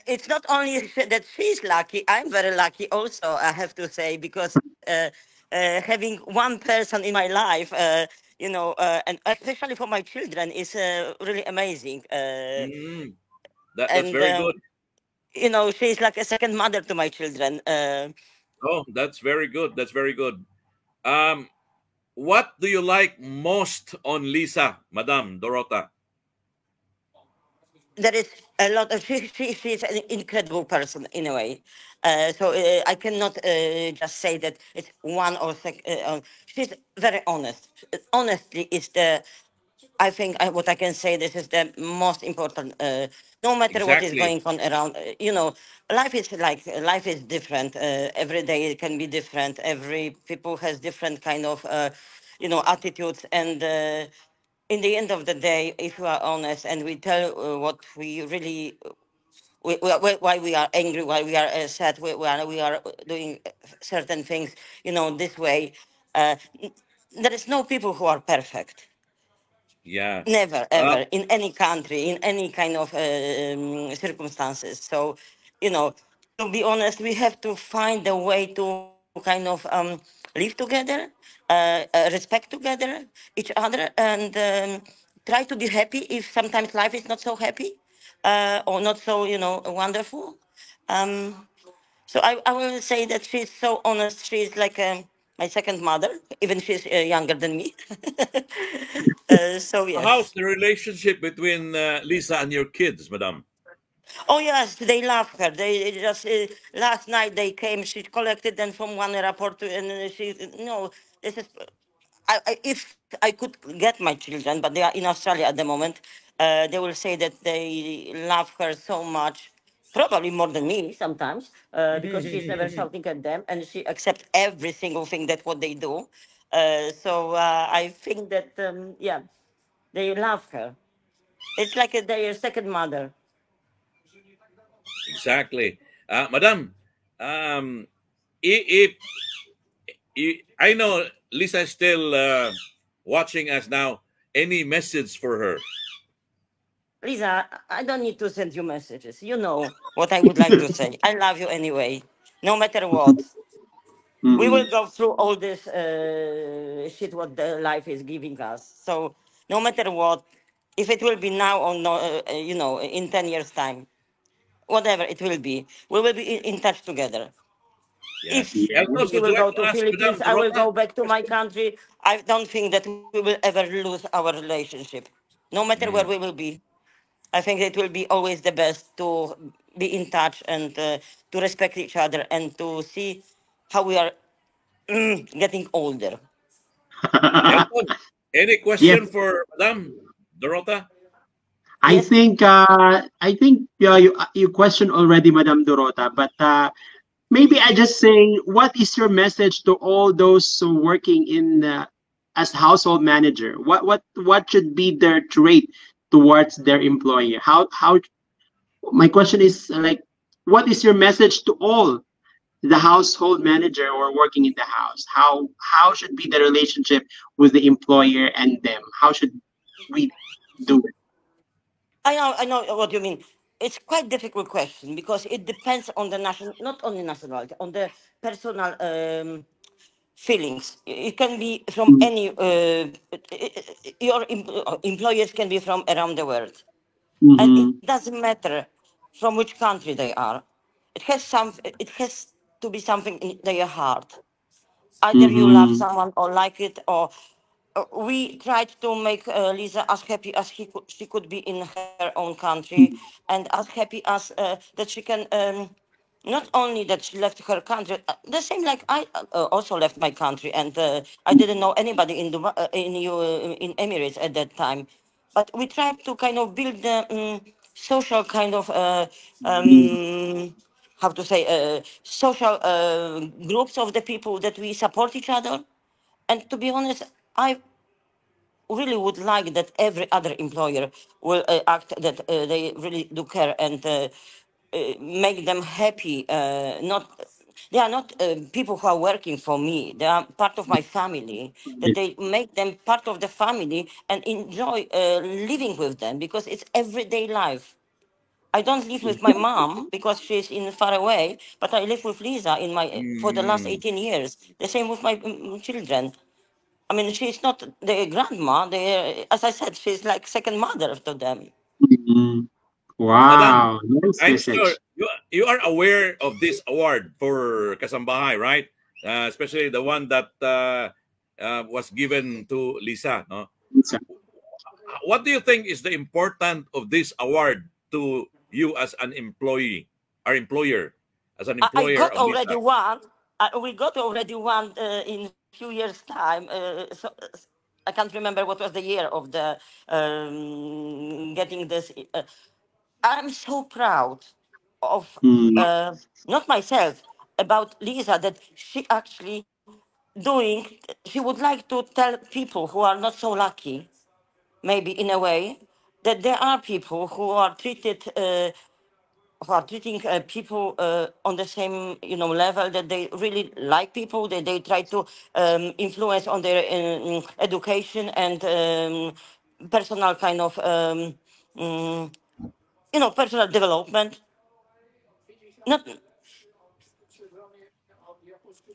it's not only that she's lucky. I'm very lucky also. I have to say because having one person in my life, and especially for my children, is really amazing. That's And very good. She's like a second mother to my children. Oh, that's very good. That's very good. What do you like most on Lisa, Madam Dorota? There is a lot of she's an incredible person in a way. I cannot just say that it's one or she's very honest. Honestly is the I think what I can say this is the most important. No matter what is Exactly. going on around, life is different. Every day it can be different. Every people has different kind of attitudes and. In the end of the day, if we are honest and we tell what we really, why we are angry, why we are sad, we are doing certain things, this way, there is no people who are perfect. Yeah. Never, ever, in any country, in any kind of circumstances. So, to be honest, we have to find a way to kind of live together, respect together each other, and try to be happy if sometimes life is not so happy or not so, wonderful. So I will say that she's so honest. She's like my second mother, even she's younger than me. So How's yes. the relationship between Lisa and your kids, Madam? Oh yes, they love her. They just last night they came. She collected them from one airport to, and she this is. If I could get my children, but they are in Australia at the moment, they will say that they love her so much, probably more than me sometimes, because she's never shouting at them and she accepts every single thing that what they do. So I think that yeah, they love her. It's like their second mother. Exactly. Madam, if I know Lisa is still watching us now, any message for her? Lisa, I don't need to send you messages. You know what I would like to say. I love you anyway, no matter what. We will go through all this shit what the life is giving us. So no matter what, if it will be now or no, in 10 years time, whatever it will be, we will be in touch together. Yes. If Elton, she would you will like go to to ask Madam Philippines, I will Dorota? go back to my country. I don't think that we will ever lose our relationship, no matter where we will be. I think it will be always the best to be in touch and to respect each other and to see how we are getting older. Elton, any Yes, question for Madam Dorota? Yes. I think you questioned already, Madam Dorota, but maybe I just say, what is your message to all those who working in as household manager? What should be their trait towards their employer? How my question is like, what is your message to all the household manager or working in the house? How should be the relationship with the employer and them? How should we do it? I know what you mean. It's quite difficult question because it depends on the not only nationality, on the personal feelings. It can be from any. Your employers can be from around the world, and it Mm-hmm. doesn't matter from which country they are. It has some. It has to be something in their heart. Either you love Mm-hmm. someone or like it, or we tried to make Lisa as happy as she could be in her own country, and as happy as that she can. Not only that she left her country, the same like I also left my country, and I didn't know anybody in Dubai, in Emirates at that time. But we tried to kind of build the social kind of how to say social groups of the people that we support each other. And to be honest, I really would like that every other employer will act that they really do care and make them happy. Not they are not people who are working for me. They are part of my family. That they make them part of the family and enjoy living with them because it's everyday life. I don't live with my mom because she's in far away, but I live with Lisa in my for the last 18 years. The same with my children. I mean, she's not the grandma. As I said, she's like second mother to them. Mhm. Madam, Wow, nice I'm sure message. you are aware of this award for Kasambahay, right? Especially the one that was given to Lisa. No? Lisa. What do you think is the importance of this award to you as an employee, our employer, as an I employer got of already Lisa? one. We got already one in few years' time. I can't remember what was the year of the getting this. I'm so proud of Mm. not myself about Lisa that she actually doing. She would like to tell people who are not so lucky, maybe in a way, that there are people who are treated. Who are treating people on the same level, that they really like people, that they try to influence on their education and personal kind of um, personal development. Not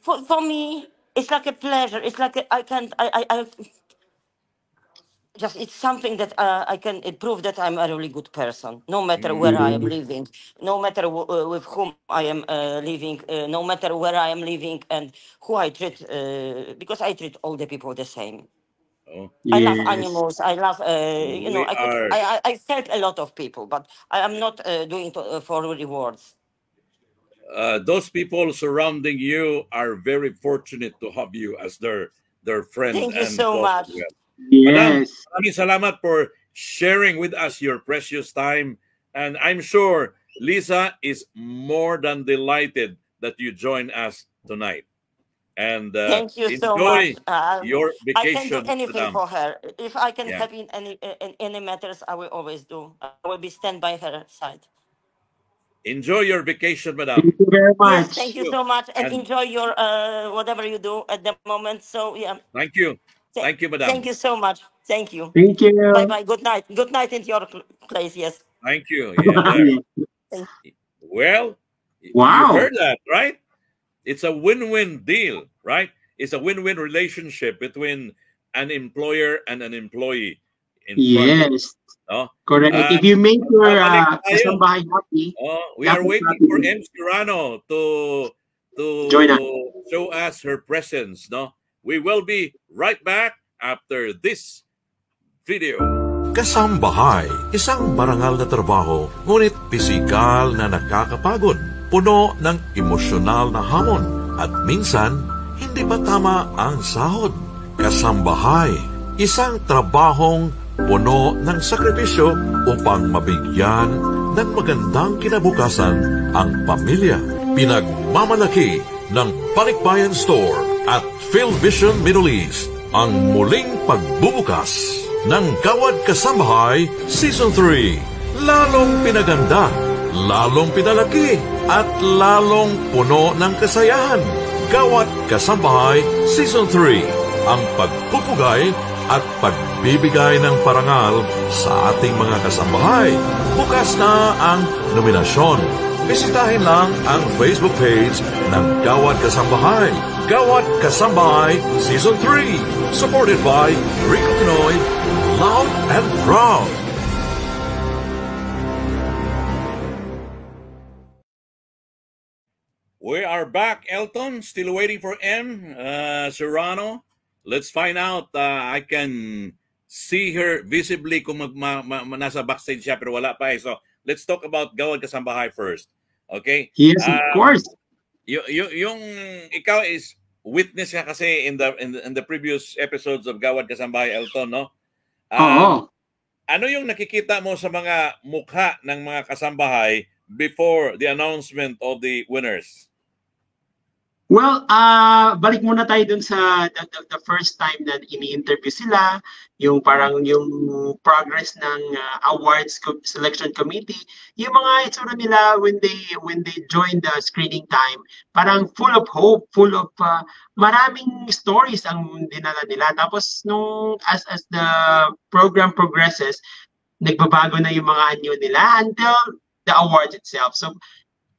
for me, it's like a pleasure. It's like I can't I just it's something that I can prove that I'm a really good person, no matter where I am Mm. living, no matter with whom I am living, no matter where I am living and who I treat, because I treat all the people the same. Oh, I love Yes. animals. I love, we are I help a lot of people, but I am not doing for rewards. those people surrounding you are very fortunate to have you as their friend Thank you and so boss as much. well. Madam, Yes. maraming salamat for sharing with us your precious time. And I'm sure Lisa is more than delighted that you join us tonight. And Thank you so much. enjoy your I can do vacation, anything madam. for her. If I can Yeah. help in any matters, I will always do. I will be stand by her side. Enjoy your vacation, Thank madam. you very Yes, much. thank you so much, and And enjoy your whatever you do at the moment. So yeah, thank you. Thank you, thank madam. you so much. Thank you. Thank Bye you. bye. Good night. Good night in your place. Yes. Thank you. Yeah, there. Thank Well, you Wow. heard that, right? It's a win-win deal, right? It's a win-win relationship between an employer and an employee in front. Yes. No? Correct. Uh, If you make your babalik tayo. kasambahay happy, We are dapat waiting for happy M. Serrano to join us. show us her presence. No, we will be right back after this video. Kasambahay, isang marangal na trabaho, ngunit pisikal na nakakapagod, puno ng emosyonal na hamon, at minsan, hindi pa tama ang sahod. Kasambahay, isang trabahong puno ng sakripisyo upang mabigyan ng magandang kinabukasan ang pamilya. Pinagmamalaki ng Balikbayan Store at PhilVision Middle East ang muling pagbubukas ng Gawad Kasambahay Season 3. Lalong pinaganda, lalong pinalaki, at lalong puno ng kasayahan. Gawad Kasambahay Season 3. Ang pagpupugay at pagbibigay ng parangal sa ating mga kasambahay. Bukas na ang nominasyon. Bisitahin lang ang Facebook page ng Gawad Kasambahay. Gawad Kasambahay Season 3. Supported by Rico Pinoy, loud and proud. We are back, Elton. Still waiting for M. Serrano. let's find out. I can see her visibly kung nasa backstage siya pero wala pa eh. So let's talk about Gawad Kasambahay first. Okay? Yes, of course. Yung ikaw is witness ka kasi in the previous episodes of Gawad Kasambahay, Elton, no? Oo. Ano yung nakikita mo sa mga mukha ng mga kasambahay before the announcement of the winners? Well, balik muna tayo dun sa the first time na ini-interview sila, yung parang yung progress ng awards selection committee, yung mga itsura nila when they joined the screening time, parang full of hope, full of maraming stories ang dinala nila. Tapos nung as the program progresses, nagbabago na yung mga anyo nila until the awards itself. So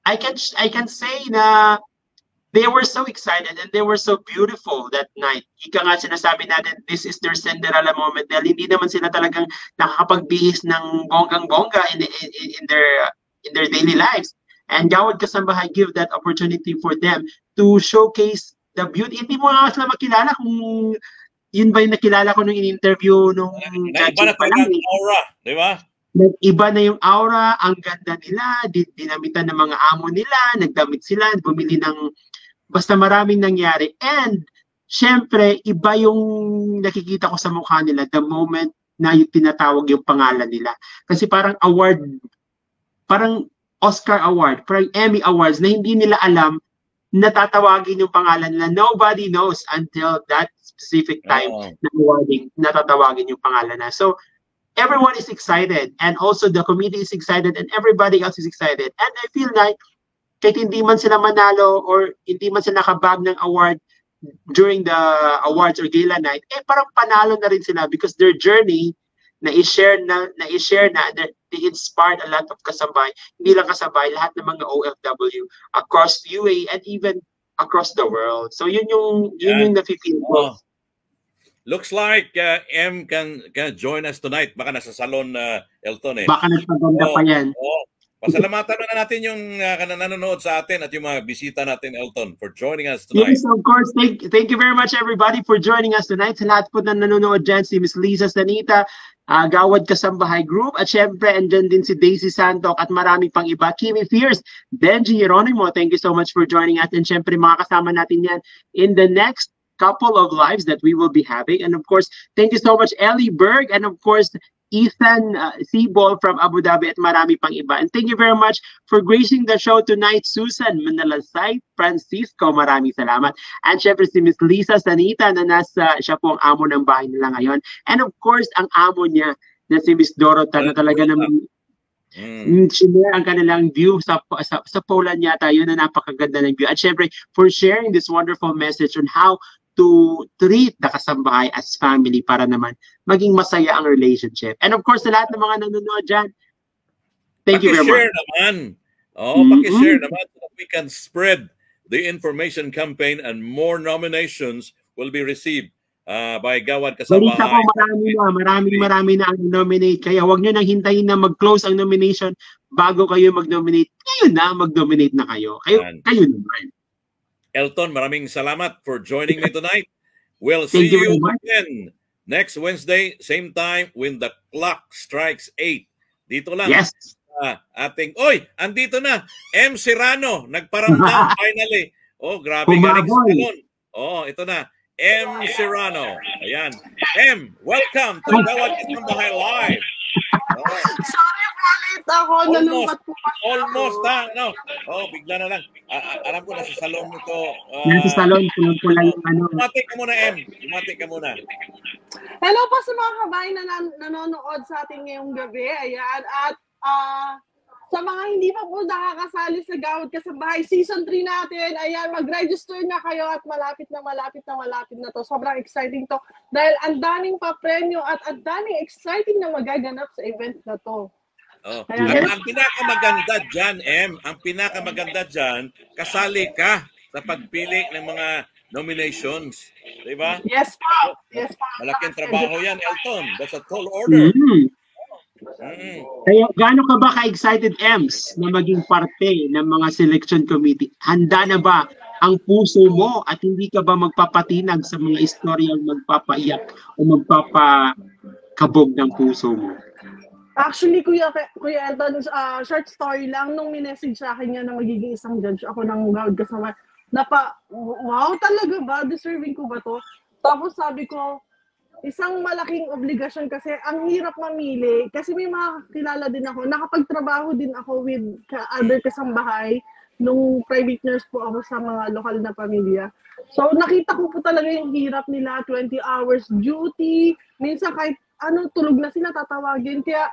I can say na they were so excited and they were so beautiful that night. Ika nga sinasabi natin, this is their Cinderella moment dahil hindi naman sila talagang nakakapagbihis ng bonggang-bongga in their daily lives. And Gawad Kasambahay give that opportunity for them to showcase the beauty. Hindi mo nga sila makilala kung yun ba yung nakilala ko nung in-interview nung iba na talagang aura, di ba? Iba na yung aura, ang ganda nila, dinamitan ng mga amo nila, nagdamit sila, bumili ng basta maraming nangyari. And syempre, iba yung nakikita ko sa mukha nila the moment na yung tinatawag yung pangalan nila. Kasi parang award, parang Oscar Award, parang Emmy Awards na hindi nila alam na tatawagin yung pangalan nila. Nobody knows until that specific time na awarding, na tatawagin yung pangalan na. So, everyone is excited and also the committee is excited and everybody else is excited. And I feel like kahit hindi man sila manalo or hindi man sila nakabag ng award during the awards or gala night, parang panalo na rin sila because their journey na i-share na they inspired a lot of kasambahay, hindi lang kasabay, lahat ng mga OFW across UAE and even across the world. So yun yung nafe-feel ko. Looks like M can join us tonight. Baka nasa salon Elton eh. Baka nagpaganda pa yan. Pasalamatan na natin yung nanonood sa atin at yung mga bisita natin, Elton, for joining us tonight. Yes, of course. Thank you very much, everybody, for joining us tonight. Sa lahat po na nanonood dyan, si Miss Liza Sanita, Gawad Kasambahay Group, at syempre, andyan din si Daisy Santok at marami pang iba. Kimi Fierce, Benji Hieronimo, thank you so much for joining us. And syempre, mga kasama natin yan in the next couple of lives that we will be having. And of course, thank you so much, Ellie Berg, and of course, Ethan Seaball from Abu Dhabi at marami pang iba. And thank you very much for gracing the show tonight, Susan Manalasay Francisco. Maraming salamat. And syempre si Miss Lisa Sanita na siya po ang amo ng bahay nila ngayon. And of course, ang amo niya na si Miss Dorota na talaga naman share ang kanilang view sa Poland yata. Yun na napakaganda ng view. At syempre, for sharing this wonderful message on how to treat the kasambahay as family para naman maging masaya ang relationship. And of course, sa lahat ng mga nanonood dyan, thank you very much. Pakishare naman. Pakishare naman so that we can spread the information campaign and more nominations will be received by Gawad Kasambahay. Balita ko marami na ang nominate. Kaya huwag nyo nang hintayin na mag-close ang nomination bago kayo mag-nominate. Ngayon na, mag-nominate na kayo. Kayo naman. Elton, maraming salamat for joining me tonight. We'll see you again next Wednesday, same time when the clock strikes 8. Dito lang. Yes. Andito na. M. Serrano, nagparamdam finally. Grabe galing sa salon. Ito na. M. Serrano. Ayan. M, welcome to Gawad Kasambahay Live. Sorry po, late ako. Nalumpat po. Almost, no. Bigla na lang. Alam ko, nasa salon mo to. Nasa salon, pulang-pulang yung ano. Umati ka muna, M. Umati ka muna. Hello po sa mga kabayan na nanonood sa ating ngayong gabi. Ayan. At sa mga hindi pa po nakakasali sa Gawad Kasambahay Season 3 natin, ayan, mag-register na kayo at malapit na to. Sobrang exciting to dahil ang daming pa-premyo at ang daming exciting na magaganap sa event na to. Ang pinakamaganda dyan, ang pinakamaganda dyan, kasali ka sa pagpili ng mga nominations. Diba? Yes po. Malaking trabaho yan, Elton. That's a tall order. Kaya gaano ka ba ka-excited, Ems, na maging parte ng mga selection committee? Handa na ba ang puso mo at hindi ka ba magpapatinag sa mga istoryang magpapaiyak o magpapakabog ng puso mo? Actually, Kuya Elton, short story lang, nung minessage sa akin niya na magiging isang judge ako ng Gawad Kasama, wow, talaga ba? Deserving ko ba to? Tapos sabi ko, isang malaking obligasyon kasi ang hirap mamili kasi may mga kilala din ako, nakapagtrabaho din ako with other kasambahay nung private nurse po ako sa mga lokal na pamilya. So nakita ko po talaga yung hirap nila, 20 hours duty, minsan kahit tulog na sila tatawagin. Kaya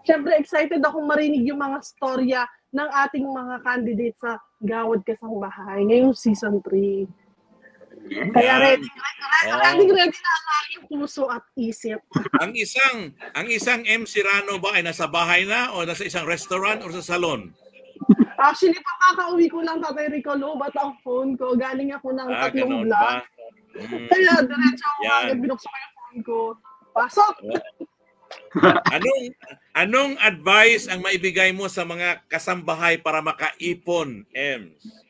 syempre excited ako marinig yung mga storya ng ating mga candidates sa Gawad Kasambahay ngayong season 3. Kaya ready na ang aking puso at isip. Ang isang MC Rano ba ay nasa bahay na o nasa isang restaurant o sa salon? Actually, kakauwi ko lang, Tatay Rico, lobat ang phone ko. Galing ako ng 3 vlog. Kaya diretso ako binuksan ko yung phone ko. Pasok! Anong advice ang maibigay mo sa mga kasambahay para makaipon, Ems?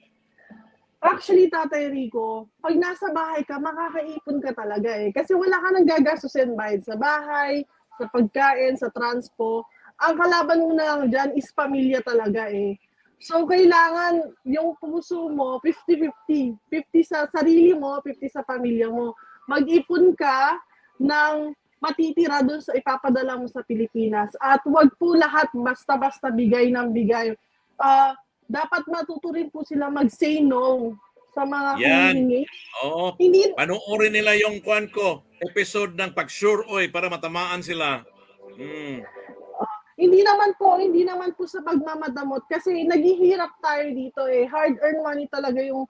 Actually, Tatay Rico, pag nasa bahay ka, makakaipon ka talaga eh. Kasi wala ka nang gagastusin bayad sa bahay, sa pagkain, sa transpo. Ang kalaban mo na lang dyan is pamilya talaga eh. So, kailangan yung puso mo, 50-50. 50 sa sarili mo, 50 sa pamilya mo. Mag-ipon ka ng matitira doon sa ipapadala mo sa Pilipinas. At wag po lahat basta-basta bigay ng bigay. Dapat matuto rin po sila mag-say no sa mga humihingi. Oo. Panoorin nila yung episode ng Pag-Sure Oy para matamaan sila. Hindi naman po sa pagmamadamot kasi naghihirap tayo dito eh. Hard-earned money talaga yung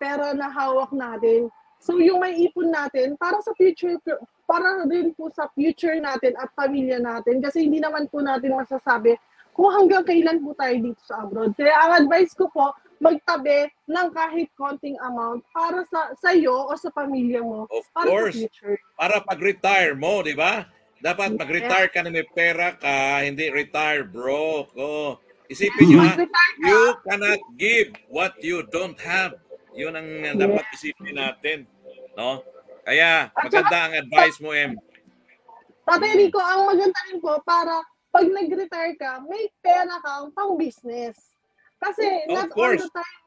pera na hawak natin. So yung may ipon natin para sa future, para rin po sa future natin at pamilya natin kasi hindi naman po natin masasabi kung hanggang kailan po tayo dito sa abroad. Kaya ang advice ko po, magtabi ng kahit konting amount para sa iyo o sa pamilya mo. Of para course. Sa future. Para pag-retire mo, di ba? Dapat mag-retire ka na may pera ka, hindi retire broke. Oh. Isipin nyo ha, you cannot give what you don't have. Yun ang dapat isipin natin. No? Kaya maganda ang advice mo, Em. Tatay Rico, ang maganda rin po para pag nag-retire ka, may pera kang pang-business. Kasi not all the time,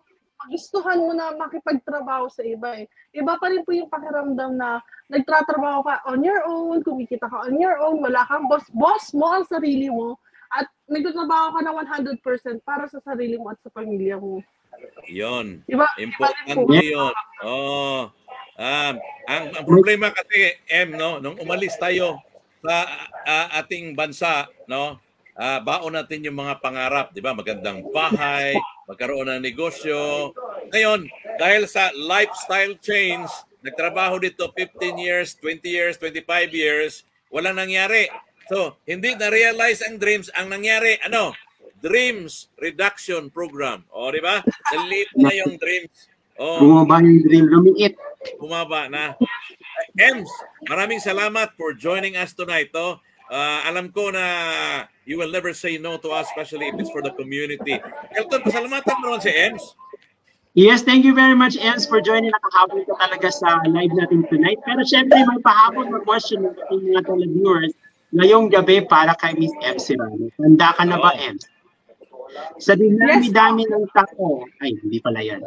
gustuhan mo na makipagtrabaho sa iba eh. Iba pa rin po yung pakiramdam na nagtatrabaho ka on your own, kumikita ka on your own, wala kang boss mo ang sarili mo, at nagtatrabaho ka na 100% para sa sarili mo at sa pamilya mo. Yun. Importante yun. Oh. Ang problema kasi, no, nung umalis tayo sa ating bansa, no, baon natin yung mga pangarap, di ba? Magandang bahay, magkaroon ng negosyo. Ngayon, dahil sa lifestyle change, nagtrabaho dito 15 years, 20 years, 25 years, walang nangyari. So, hindi na-realize ang dreams. Ang nangyari, Dreams Reduction Program. O, di ba? Naliit na yung dreams. Bumaba yung dream, lumiit. Bumaba na. Ems, maraming salamat for joining us tonight. Alam ko na you will never say no to us, especially if it's for the community. Elton, pasalamatan mo si Ems. Yes, thank you very much, Ems, for joining. Nakahabol ka talaga sa live natin tonight. Pero syempre, may pahabol na question ng ating mga televiewers ngayong gabi para kay Miss Ems Serrano. Handa ka na ba, Ems? Sa dinami-dami ng tao, ay, hindi pala yan.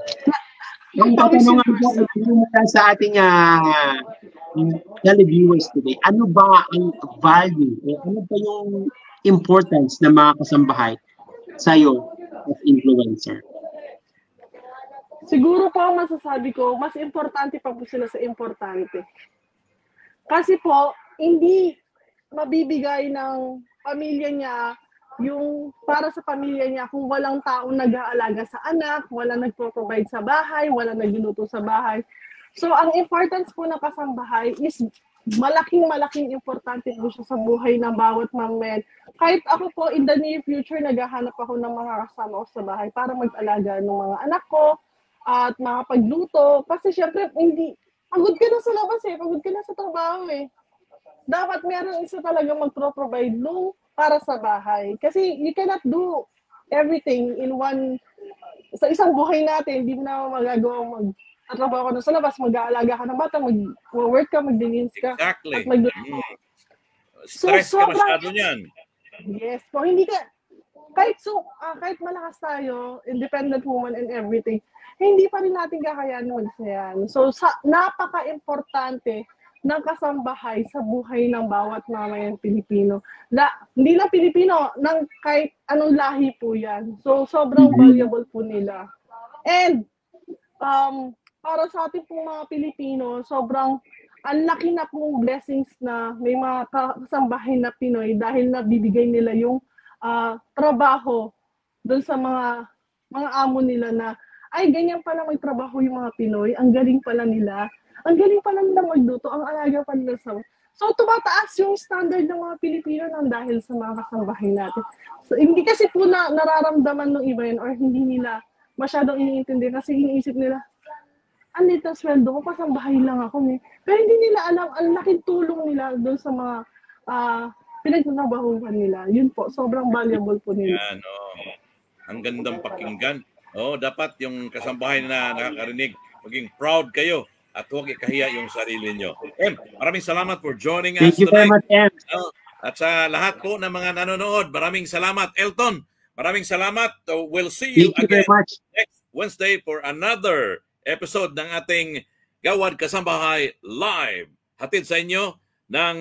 Ang katanungan ko mula sa ating televiewers today, ano ba ang value, ano ba yung importance ng mga kasambahay sa'yo as influencer? Siguro po ang masasabi ko, mas importante pa po sila sa importante. Kasi po, hindi mabibigay ng pamilya niya yung para sa pamilya niya kung walang taong nag-aalaga sa anak, walang nagpo-provide sa bahay, walang nagluluto sa bahay. So, ang importance po ng kasambahay is malaking importante po siya sa buhay ng bawat mamamayan. Kahit ako po, in the near future, naghahanap ako ng mga kasama ko sa bahay para mag-alaga ng mga anak ko at makapagluto. Kasi syempre, pagod ka na sa labas eh, pagod ka na sa trabaho eh. Dapat meron isa talaga mag-provide para sa bahay. Kasi you cannot do everything in one sa isang buhay natin, hindi mo na magagawa trabaho ka na sa labas, mag-aalaga ka ng bata, mag-work ka, mag-delinis ka. Exactly. At Stress ka masyado niyan. Yes. So, hindi ka, kahit malakas tayo, independent woman and everything, hindi pa rin natin kakayanin magsayan. So, napaka-importante ng kasambahay sa buhay ng bawat mamayang Pilipino. Hindi lang Pilipino, ng kahit anong lahi po yan. So, sobrang valuable po nila. And, para sa ating pong mga Pilipino, sobrang ang laki na pong blessings na may mga kasambahay na Pinoy dahil nabibigay nila yung trabaho doon sa mga amo nila na ay ganyan pala magtrabaho yung mga Pinoy, ang galing pala nila magluto, ang alaga pa nila sa... So tumataas yung standard ng mga Pilipino nang dahil sa mga kasambahay natin. So hindi kasi po nararamdaman ng iba yun or hindi nila masyadong iniintindi kasi iniisip nila, andito ang sweldo ko, kasambahay lang ako. Pero hindi nila alam, ang laking tulong nila doon sa mga pinagtrabahuhan nila. Yun po, sobrang valuable po nila. Yan, ang gandang pakinggan. Dapat yung kasambahay na nakakarinig, maging proud kayo at huwag ikahiya yung sarili nyo. Maraming salamat for joining us Thank you very much, Em. At sa lahat po ng mga nanonood, maraming salamat. Elton, maraming salamat. We'll see you again next Wednesday for another episode ng ating Gawad Kasambahay Live. Hatid sa inyo ng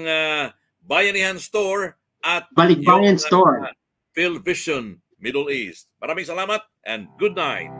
Bayanihan Store at Balikbayan Store. PhilVision Middle East. Maraming salamat and good night.